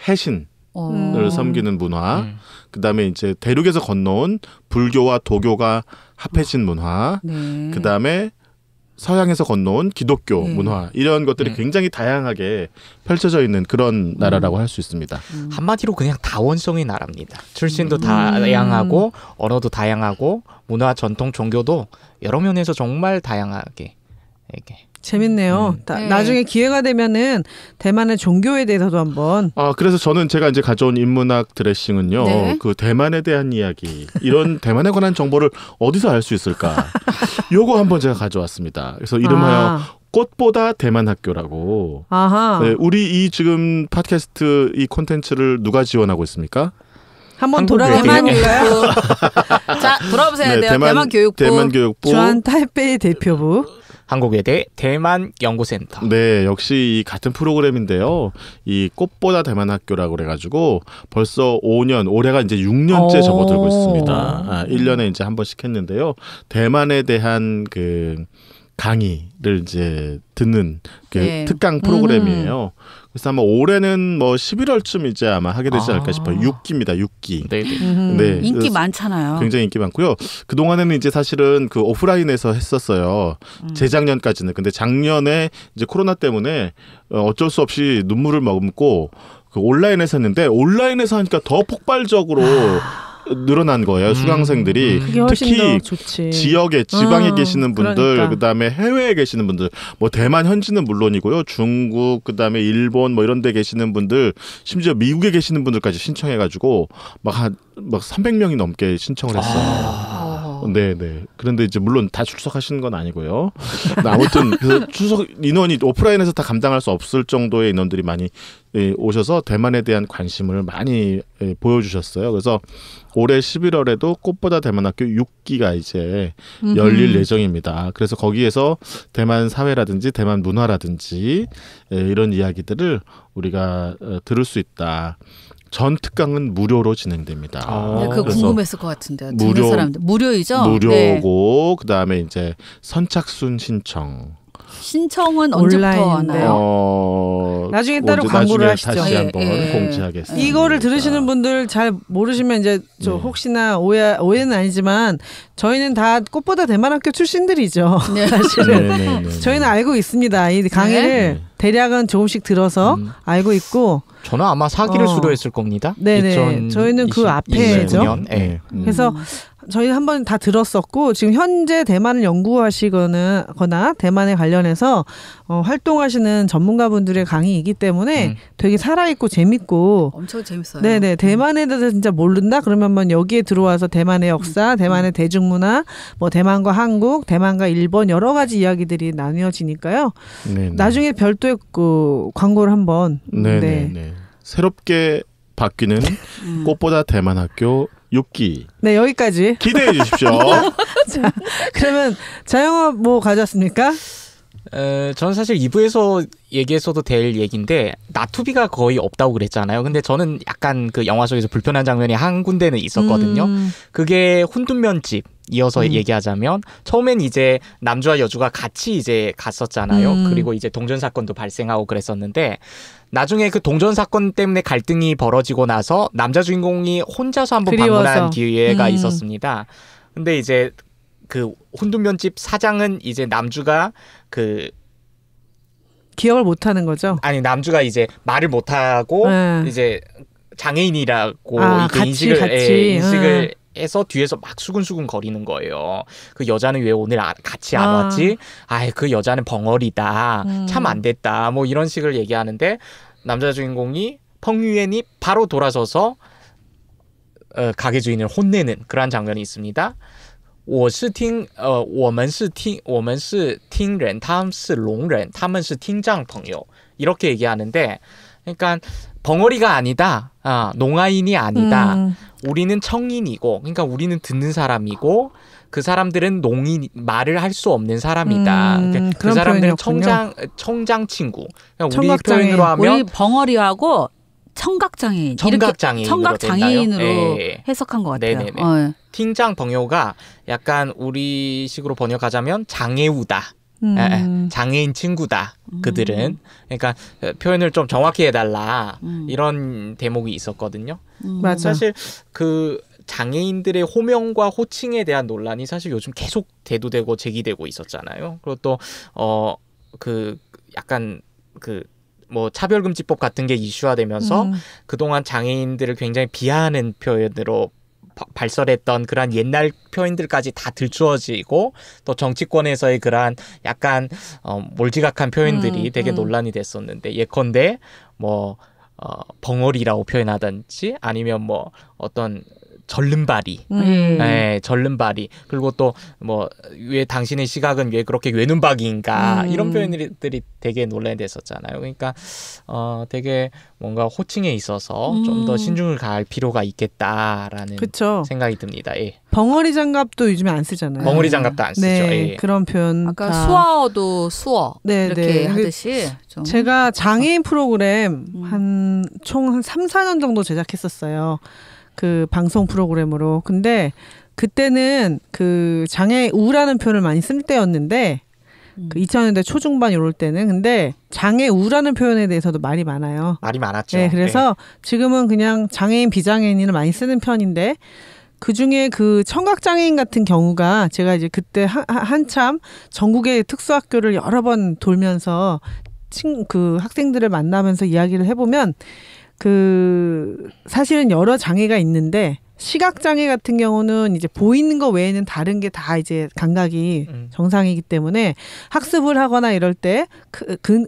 해신을 섬기는 문화, 그다음에 이제 대륙에서 건너온 불교와 도교가 합해진 문화, 그다음에 서양에서 건너온 기독교 문화 이런 것들이 굉장히 다양하게 펼쳐져 있는 그런 나라라고 할 수 있습니다. 한마디로 그냥 다원성의 나라입니다. 출신도 다양하고 언어도 다양하고 문화, 전통, 종교도 여러 면에서 정말 다양하게 이렇게. 재밌네요. 나중에 기회가 되면은 대만의 종교에 대해서도 한번. 그래서 제가 이제 가져온 인문학 드레싱은요. 그 대만에 대한 이야기, 이런 대만에 관한 정보를 어디서 알 수 있을까? 요거 한번 제가 가져왔습니다. 그래서 이름하여 꽃보다 대만 학교라고. 네, 우리 이 지금 팟캐스트 이 콘텐츠를 누가 지원하고 있습니까? 한번 돌아가볼까요? 자, 돌아보세요. 대만 교육부. 대만 교육부. 주한 타이베이 대표부. 한국외대 대만 연구센터. 네, 역시 같은 프로그램인데요. 이 꽃보다 대만 학교라고 그래가지고 벌써 5년, 올해가 이제 6년째 접어들고 있습니다. 1년에 이제 한 번씩 했는데요. 대만에 대한 그 강의를 이제 듣는 그 네. 특강 프로그램이에요. 그래서 아마 올해는 뭐 11월쯤 이제 아마 하게 되지 않을까 싶어요. 6기입니다. 6기. 네. 네. 인기 많잖아요. 굉장히 인기 많고요. 그동안에는 이제 사실은 그 오프라인에서 했었어요. 재작년까지는. 근데 작년에 이제 코로나 때문에 어쩔 수 없이 눈물을 머금고 그 온라인에서 했는데 온라인에서 하니까 더 폭발적으로 늘어난 거예요. 수강생들이. 그게 훨씬 특히 더 좋지. 지역에 지방에 계시는 분들, 그러니까. 그다음에 해외에 계시는 분들, 뭐 대만 현지는 물론이고요. 중국, 그다음에 일본 뭐 이런 데 계시는 분들, 심지어 미국에 계시는 분들까지 신청해 가지고 막 300명이 넘게 신청을 했어요. 네. 그런데 이제 물론 다 출석하시는 건 아니고요. 아무튼 그래서 출석 인원이 오프라인에서 다 감당할 수 없을 정도의 인원들이 많이 오셔서 대만에 대한 관심을 많이 보여주셨어요. 그래서 올해 11월에도 꽃보다 대만학교 6기가 이제 열릴 예정입니다. 그래서 거기에서 대만 사회라든지 대만 문화라든지 이런 이야기들을 우리가 들을 수 있다. 전 특강은 무료로 진행됩니다. 네, 그거 궁금했을 것 같은데요. 무료 사람들 무료이죠? 무료고 그다음에 이제 선착순 신청은 언제부터 하나요? 나중에 따로 광고를 하시죠. 다시 한번 공지하겠습니다. 이거를 들으시는 분들 잘 모르시면 이제 저 혹시나 오해는 아니지만 저희는 다 꽃보다 대만학교 출신들이죠. 사실은 저희는 알고 있습니다. 이 강의를 대략은 조금씩 들어서 알고 있고. 저는 아마 사기를 수료했을 겁니다. 네네. 저희는 그 앞에죠. 네. 그래서 저희 한번 다 들었었고 지금 현재 대만을 연구하시거나 대만에 관련해서 활동하시는 전문가분들의 강의이기 때문에 되게 살아있고 재밌고 엄청 재밌어요. 네네. 대만에 대해서 진짜 모른다? 그러면 한번 여기에 들어와서 대만의 역사, 대만의 대중문화, 뭐 대만과 한국, 대만과 일본 여러 가지 이야기들이 나뉘어지니까요. 네네. 나중에 별도의 그 광고를 한번 네네. 새롭게 바뀌는 꽃보다 대만학교 6기. 네, 여기까지 기대해 주십시오. 자, 그러면 자영업 뭐 가져왔습니까? 저는 사실 2부에서 얘기했어도 될 얘기인데 나투비가 거의 없다고 그랬잖아요. 근데 저는 약간 그 영화 속에서 불편한 장면이 한 군데는 있었거든요. 그게 혼둔면집. 이어서 얘기하자면 처음엔 이제 남주와 여주가 같이 이제 갔었잖아요. 그리고 이제 동전 사건도 발생하고 그랬었는데 나중에 그 동전 사건 때문에 갈등이 벌어지고 나서 남자 주인공이 혼자서 한번 방문한 기회가 있었습니다. 근데 이제 그 혼둔면집 사장은 이제 남주가 그 기억을 못하는 거죠. 아니 남주가 이제 말을 못하고 이제 장애인이라고 이렇게 같이. 인식을 해서 뒤에서 막 수근수근 거리는 거예요. 그 여자는 왜 오늘 같이 안 왔지? 그 여자는 벙어리다. 참 안 됐다. 뭐 이런 식을 얘기하는데 남자 주인공이 펑유엔이 바로 돌아서서 가게 주인을 혼내는 그러한 장면이 있습니다. 我是听我们是听人他们是聋人他们是听障朋友 이렇게 얘기하는데 그러니까 벙어리가 아니다. 농아인이 아니다. 우리는 청인이고 그러니까 우리는 듣는 사람이고 그 사람들은 말을 할 수 없는 사람이다. 그러니까 그 사람들은 청장 친구. 그러니까 우리 표현으로 하면 우리 벙어리하고 청각장애인. 청각장애인으로 해석한 것 같아요. 네네네. 팅장 벙요가 약간 우리식으로 번역하자면 장애우다. 장애인 친구다. 그들은. 그러니까 표현을 좀 정확히 해달라. 이런 대목이 있었거든요. 맞아. 사실 그 장애인들의 호명과 호칭에 대한 논란이 사실 요즘 계속 대두되고 제기되고 있었잖아요. 그리고 또 그 약간 그 뭐 차별금지법 같은 게 이슈화되면서 그동안 장애인들을 굉장히 비하하는 표현으로 발설했던 그런 옛날 표현들까지 다 들추어지고 또 정치권에서의 그러한 약간 몰지각한 표현들이 되게 논란이 됐었는데 예컨대 뭐 벙어리라고 표현하든지 아니면 뭐 어떤 절름발이, 네, 절름발이. 그리고 또 뭐 왜 당신의 시각은 왜 그렇게 외눈박이인가 이런 표현들이 되게 논란이 됐었잖아요. 그러니까 되게 뭔가 호칭에 있어서 좀 더 신중을 가할 필요가 있겠다라는 그쵸. 생각이 듭니다. 예. 벙어리 장갑도 요즘에 안 쓰잖아요. 벙어리 장갑도 안 쓰죠. 네, 예. 그런 표현. 아까 수어도 수어 네, 이렇게 네. 하듯이 좀. 제가 장애인 프로그램 총 한 3, 4년 정도 제작했었어요. 그 방송 프로그램으로. 근데 그때는 그 장애 우라는 표현을 많이 쓸 때였는데 그 2000년대 초중반 이럴 때는 근데 장애 우라는 표현에 대해서도 말이 많아요. 말이 많았죠. 네, 그래서 지금은 그냥 장애인 비장애인을 많이 쓰는 편인데 그 중에 그 청각장애인 같은 경우가 제가 이제 그때 한참 전국의 특수학교를 여러 번 돌면서 그 학생들을 만나면서 이야기를 해보면 그 사실은 여러 장애가 있는데 시각장애 같은 경우는 이제 보이는 거 외에는 다른 게 다 이제 감각이 정상이기 때문에 학습을 하거나 이럴 때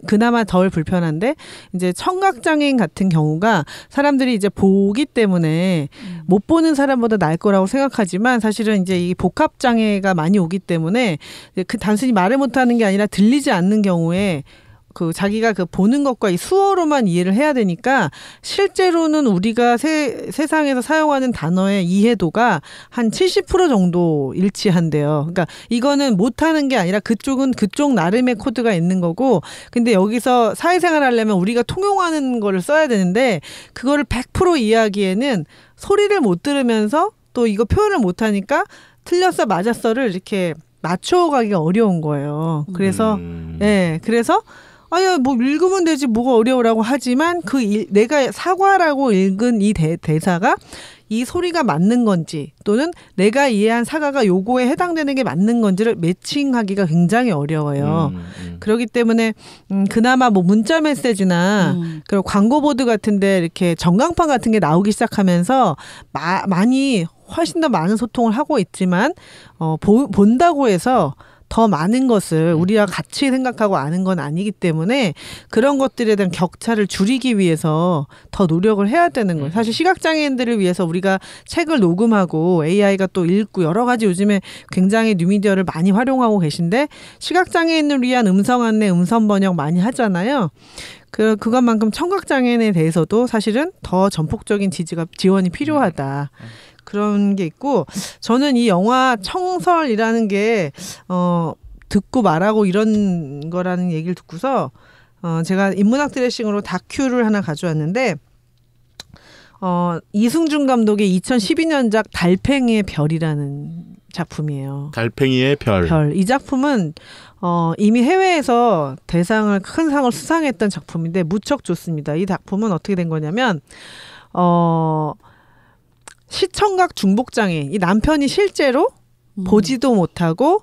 그나마 덜 불편한데 이제 청각장애인 같은 경우가 사람들이 이제 보기 때문에 못 보는 사람보다 나을 거라고 생각하지만 사실은 이제 이 복합장애가 많이 오기 때문에 그 단순히 말을 못하는 게 아니라 들리지 않는 경우에 그 자기가 그 보는 것과 이 수어로만 이해를 해야 되니까 실제로는 우리가 세상에서 사용하는 단어의 이해도가 한 70% 정도 일치한대요. 그러니까 이거는 못하는 게 아니라 그쪽은 그쪽 나름의 코드가 있는 거고 근데 여기서 사회생활 하려면 우리가 통용하는 거를 써야 되는데 그거를 100% 이해하기에는 소리를 못 들으면서 또 이거 표현을 못하니까 틀렸어 맞았어를 이렇게 맞춰가기가 어려운 거예요. 그래서 그래서 아야 뭐 읽으면 되지 뭐가 어려우라고 하지만 내가 사과라고 읽은 이 대사가 이 소리가 맞는 건지 또는 내가 이해한 사과가 요거에 해당되는 게 맞는 건지를 매칭하기가 굉장히 어려워요. 그렇기 때문에 그나마 뭐 문자 메시지나 그리고 광고보드 같은데 이렇게 전광판 같은 게 나오기 시작하면서 많이 훨씬 더 많은 소통을 하고 있지만 본다고 해서 더 많은 것을 우리가 같이 생각하고 아는 건 아니기 때문에 그런 것들에 대한 격차를 줄이기 위해서 더 노력을 해야 되는 거예요. 사실 시각장애인들을 위해서 우리가 책을 녹음하고 AI가 또 읽고 여러 가지 요즘에 굉장히 뉴미디어를 많이 활용하고 계신데 시각장애인을 위한 음성 안내, 음성 번역 많이 하잖아요. 그것만큼 청각장애인에 대해서도 사실은 더 전폭적인 지원이 필요하다. 그런 게 있고 저는 이 영화 청설이라는 게 듣고 말하고 이런 거라는 얘기를 듣고서 제가 인문학 드레싱으로 다큐를 하나 가져왔는데 이승준 감독의 2012년작 달팽이의 별이라는 작품이에요. 달팽이의 별. 이 작품은 이미 해외에서 큰 상을 수상했던 작품인데 무척 좋습니다. 이 작품은 어떻게 된 거냐면 시청각 중복장애인 이 남편이 실제로 보지도 못하고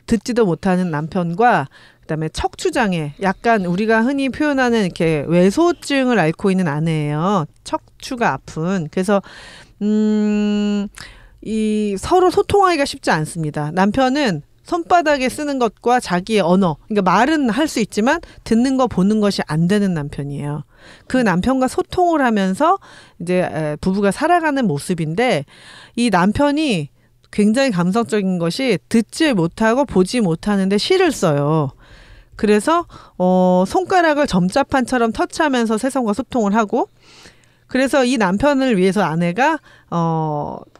듣지도 못하는 남편과 그다음에 척추장애 약간 우리가 흔히 표현하는 이렇게 외소증을 앓고 있는 아내예요. 척추가 아픈. 그래서 이 서로 소통하기가 쉽지 않습니다. 남편은 손바닥에 쓰는 것과 자기의 언어, 그러니까 말은 할 수 있지만 듣는 거 보는 것이 안 되는 남편이에요. 그 남편과 소통을 하면서 이제 부부가 살아가는 모습인데 이 남편이 굉장히 감성적인 것이 듣지 못하고 보지 못하는데 시를 써요. 그래서 손가락을 점자판처럼 터치하면서 세상과 소통을 하고 그래서 이 남편을 위해서 아내가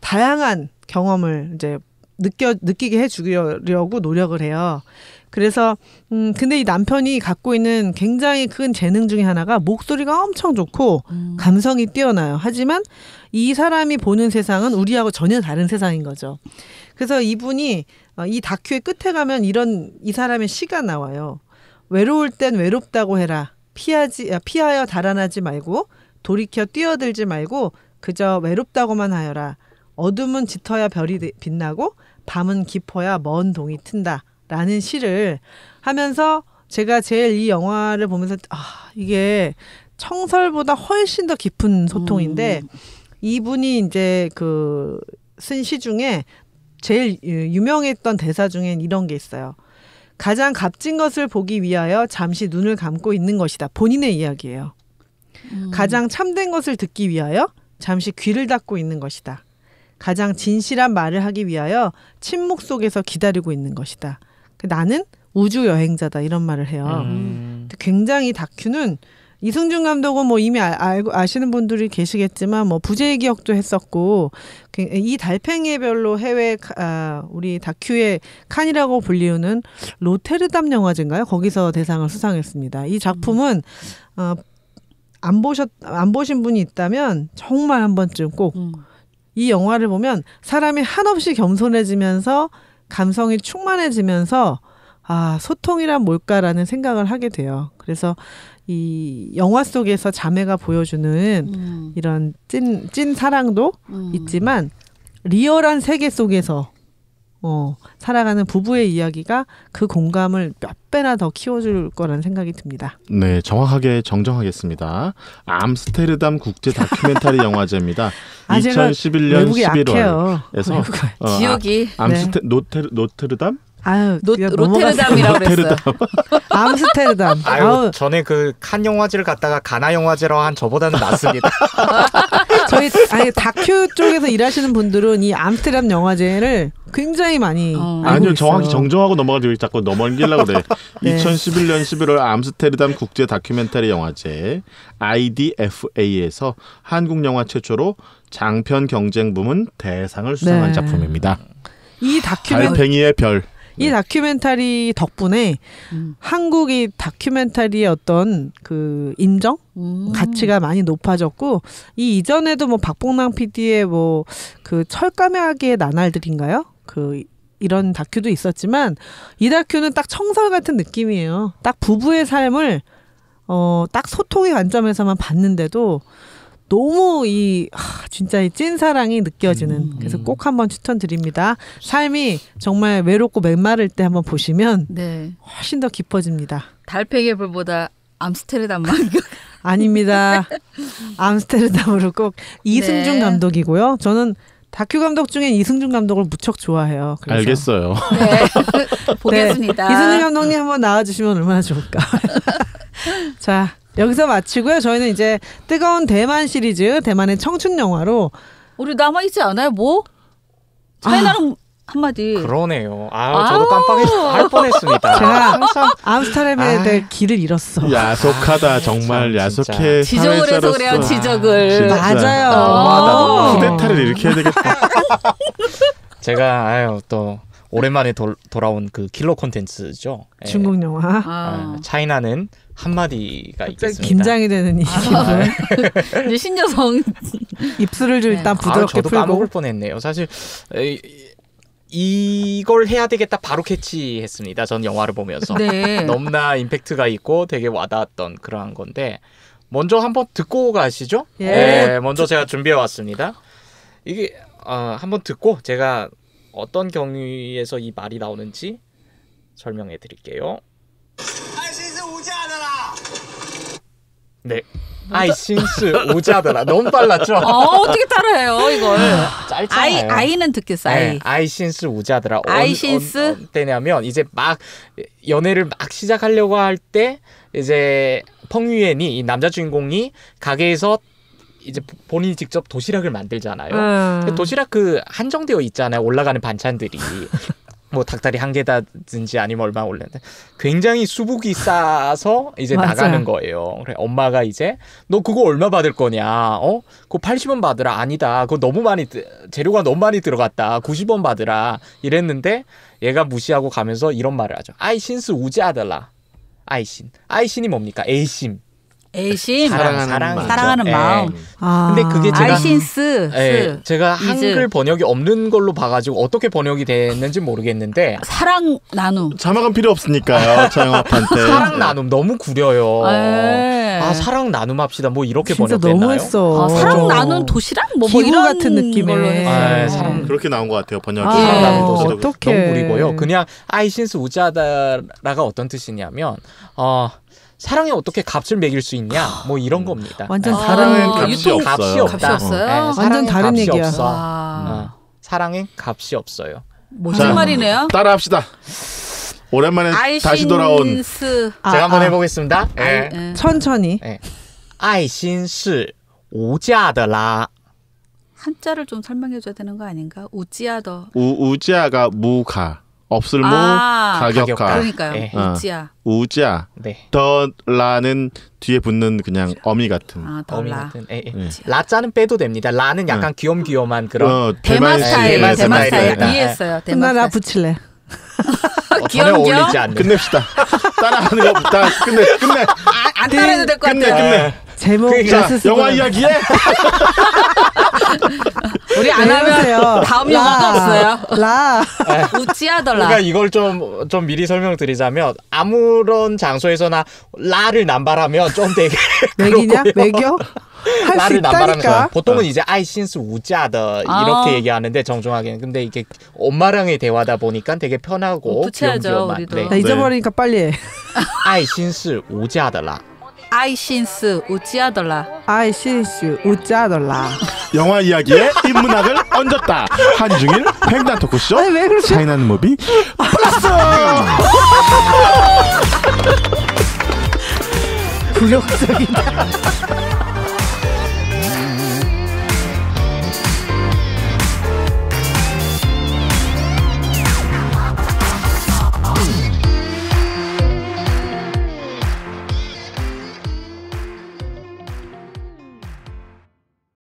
다양한 경험을 이제 느끼게 해주려고 노력을 해요. 그래서 근데 이 남편이 갖고 있는 굉장히 큰 재능 중에 하나가 목소리가 엄청 좋고 감성이 뛰어나요. 하지만 이 사람이 보는 세상은 우리하고 전혀 다른 세상인 거죠. 그래서 이분이 이 다큐의 끝에 가면 이 사람의 시가 나와요. 외로울 땐 외롭다고 해라. 피하여 달아나지 말고 돌이켜 뛰어들지 말고 그저 외롭다고만 하여라. 어둠은 짙어야 별이 빛나고 밤은 깊어야 먼 동이 튼다. 라는 시를 하면서 제가 제일 이 영화를 보면서 이게 청설보다 훨씬 더 깊은 소통인데 이분이 이제 쓴 시 중에 제일 유명했던 대사 중엔 이런 게 있어요. 가장 값진 것을 보기 위하여 잠시 눈을 감고 있는 것이다. 본인의 이야기예요. 가장 참된 것을 듣기 위하여 잠시 귀를 닫고 있는 것이다. 가장 진실한 말을 하기 위하여 침묵 속에서 기다리고 있는 것이다. 나는 우주 여행자다 이런 말을 해요. 굉장히 다큐는 이승준 감독은 뭐 이미 알고 아시는 분들이 계시겠지만 뭐 부재의 기억도 했었고 이 달팽이의 별로 해외 우리 다큐의 칸이라고 불리우는 로테르담 영화제인가요? 거기서 대상을 수상했습니다. 이 작품은 안 보신 분이 있다면 정말 한 번쯤 꼭 이 영화를 보면 사람이 한없이 겸손해지면서 감성이 충만해지면서 소통이란 뭘까라는 생각을 하게 돼요. 그래서 이 영화 속에서 자매가 보여주는 이런 찐 사랑도 있지만 리얼한 세계 속에서 살아가는 부부의 이야기가 그 공감을 몇 배나 더 키워줄 거라는 생각이 듭니다. 네, 정확하게 정정하겠습니다. 암스테르담 국제 다큐멘터리 영화제입니다. 2011년 11월에서 지역이 노테르담? 로테르담이라고 그랬어요. 암스테르담. 전에 그 칸 영화제를 갔다가 가나 영화제로 한 저보다는 낫습니다. 저희 다큐 쪽에서 일하시는 분들은 이 암스테르담 영화제를 굉장히 많이 아니요, 정확히 정정하고 넘어가지고 자꾸 넘기려고 그래. 네. 2011년 11월 암스테르담 국제 다큐멘터리 영화제 IDFA에서 한국 영화 최초로 장편 경쟁 부문 대상을 수상한 작품입니다. 이 달팽이의 별. 이 다큐멘터리 덕분에 한국이 다큐멘터리의 어떤 그 인정 가치가 많이 높아졌고 이 이전에도 뭐 박봉랑 PD의 뭐 그 철까매하기의 나날들인가요? 그 이런 다큐도 있었지만 이 다큐는 딱 청설 같은 느낌이에요. 딱 부부의 삶을 딱 소통의 관점에서만 봤는데도 너무 진짜 이 찐사랑이 느껴지는 그래서 꼭 한번 추천드립니다. 삶이 정말 외롭고 맹마를 때 한번 보시면 훨씬 더 깊어집니다. 달팽이의 별보다 암스테르담만 아닙니다. 암스테르담으로 꼭 이승준 감독이고요. 저는 다큐 감독 중엔 이승준 감독을 무척 좋아해요. 그래서. 알겠어요. 네. 보겠습니다. 이승준 감독님 한번 나와주시면 얼마나 좋을까. 자, 여기서 마치고요. 저희는 이제 뜨거운 대만 시리즈, 대만의 청춘 영화로 우리 남아있지 않아요? 뭐? 차이나는 한마디. 그러네요. 저도 깜빡할 뻔했습니다. 제가 암스테르담에 대해 길을 잃었어. 야속하다. 정말 야속해. 지적을 해서 그래요. 지적을. 맞아요. 나도 쿠데타를 이렇게 해야 되겠다. 제가 또 오랜만에 돌아온 그 킬러 콘텐츠죠. 중국 영화. 차이나는 한마디가 있겠습니다. 긴장이 되는 이 기분. 이제 신여성 입술을 좀 일단 부드럽게 저도 풀고. 까먹을 뻔했네요. 사실 이걸 해야 되겠다 바로 캐치했습니다. 전 영화를 보면서 너무나 임팩트가 있고 되게 와닿았던 그러한 건데 먼저 한번 듣고 가시죠. 먼저 제가 준비해 왔습니다. 이게 한번 듣고 제가 어떤 경위에서 이 말이 나오는지 설명해 드릴게요. 네. 아이신스 오자더라. 너무 빨랐죠? 어떻게 따라해요, 이걸? 짧잖아요. 아이는 듣겠어요. 아이신스 오자더라. 아이신스? 때냐면 이제 막 연애를 막 시작하려고 할 때 이제 펑유엔이 이 남자 주인공이 가게에서 이제 본인이 직접 도시락을 만들잖아요. 도시락 그 한정되어 있잖아요. 올라가는 반찬들이. 뭐 닭다리 한 개다든지 아니면 얼마 올렸는데 굉장히 수북이 싸서 이제 나가는 거예요. 그래 엄마가 이제 너 그거 얼마 받을 거냐? 그거 80원 받으라. 아니다. 그거 너무 많이 재료가 너무 많이 들어갔다. 90원 받으라. 이랬는데 얘가 무시하고 가면서 이런 말을 하죠. 아이신스 우지아들라. 아이신이 뭡니까? 애심. 사랑하는 마음. 근데 그게 제가 아이신스. 제가 한글 번역이 없는 걸로 봐가지고 어떻게 번역이 됐는지 모르겠는데 사랑 나눔. 자막은 필요 없으니까요. 차영업한테. 사랑 나눔 너무 구려요. 사랑 나눔 합시다. 뭐 이렇게 번역됐나요? 너무했어. 사랑 나눔 도시락 뭐 이런 같은 느낌의. 사랑 그렇게 나온 것 같아요. 번역이. 사랑 나눔 도시락 너무 구리고요. 그냥 아이신스 우자다라가 어떤 뜻이냐면 사랑에 어떻게 값을 매길 수 있냐? 뭐 이런 겁니다. 완전 다른 값이 없어요. 값이 없어요? 완전 다른 얘기야. 사랑엔 값이 없어요. 무슨 말이네요? 따라합시다. 오랜만에 다시 돌아온. 제가 한번 해보겠습니다. 천천히. 아이신스 우자더라. 한자를 좀 설명해줘야 되는 거 아닌가? 우찌아더. 우찌아가 무가. 없을 무 가격가. 그러니까요. 네. 우찌아. 우찌아. 네. 더라는 뒤에 붙는 그냥 어미 같은. 어미 덜라. 같은. 라자는 빼도 됩니다. 라는 약간 귀염귀염한 그런 대만 스타일. 대만 스타일. 이해했어요. 대만 나 붙일래. 전혀 어울리지 않는. 끝냅시다. 따라하는 거부터 끝내. 안 따라해도 될 것 같아요. 끝내. 제목 자, 영화 이야기에 우리 안 하면 다음 영화도 없어요. 라. 우찌아더라. 그러니까 이걸 좀 미리 설명드리자면 아무런 장소에서나 라를 남발하면 좀 되게 맥이냐? 매겨? 할 수 라를 남발하면서 있다니까. 보통은 이제 아이신스 우짜的 이렇게 얘기하는데 정중하게는 근데 이게 엄마랑의 대화다 보니까 되게 편하고 붙여야죠, 우리도. 나 잊어버리니까 빨리 해. 아이신스 우짜더라. 아이신스 우찌아더라. 아이신스 우짜더라. 영화 이야기에 인문학을 얹었다. 한중일 횡단 토크쇼. 아니, 왜 그러지? 차이나는 무비 플러스. 굴욕적이다.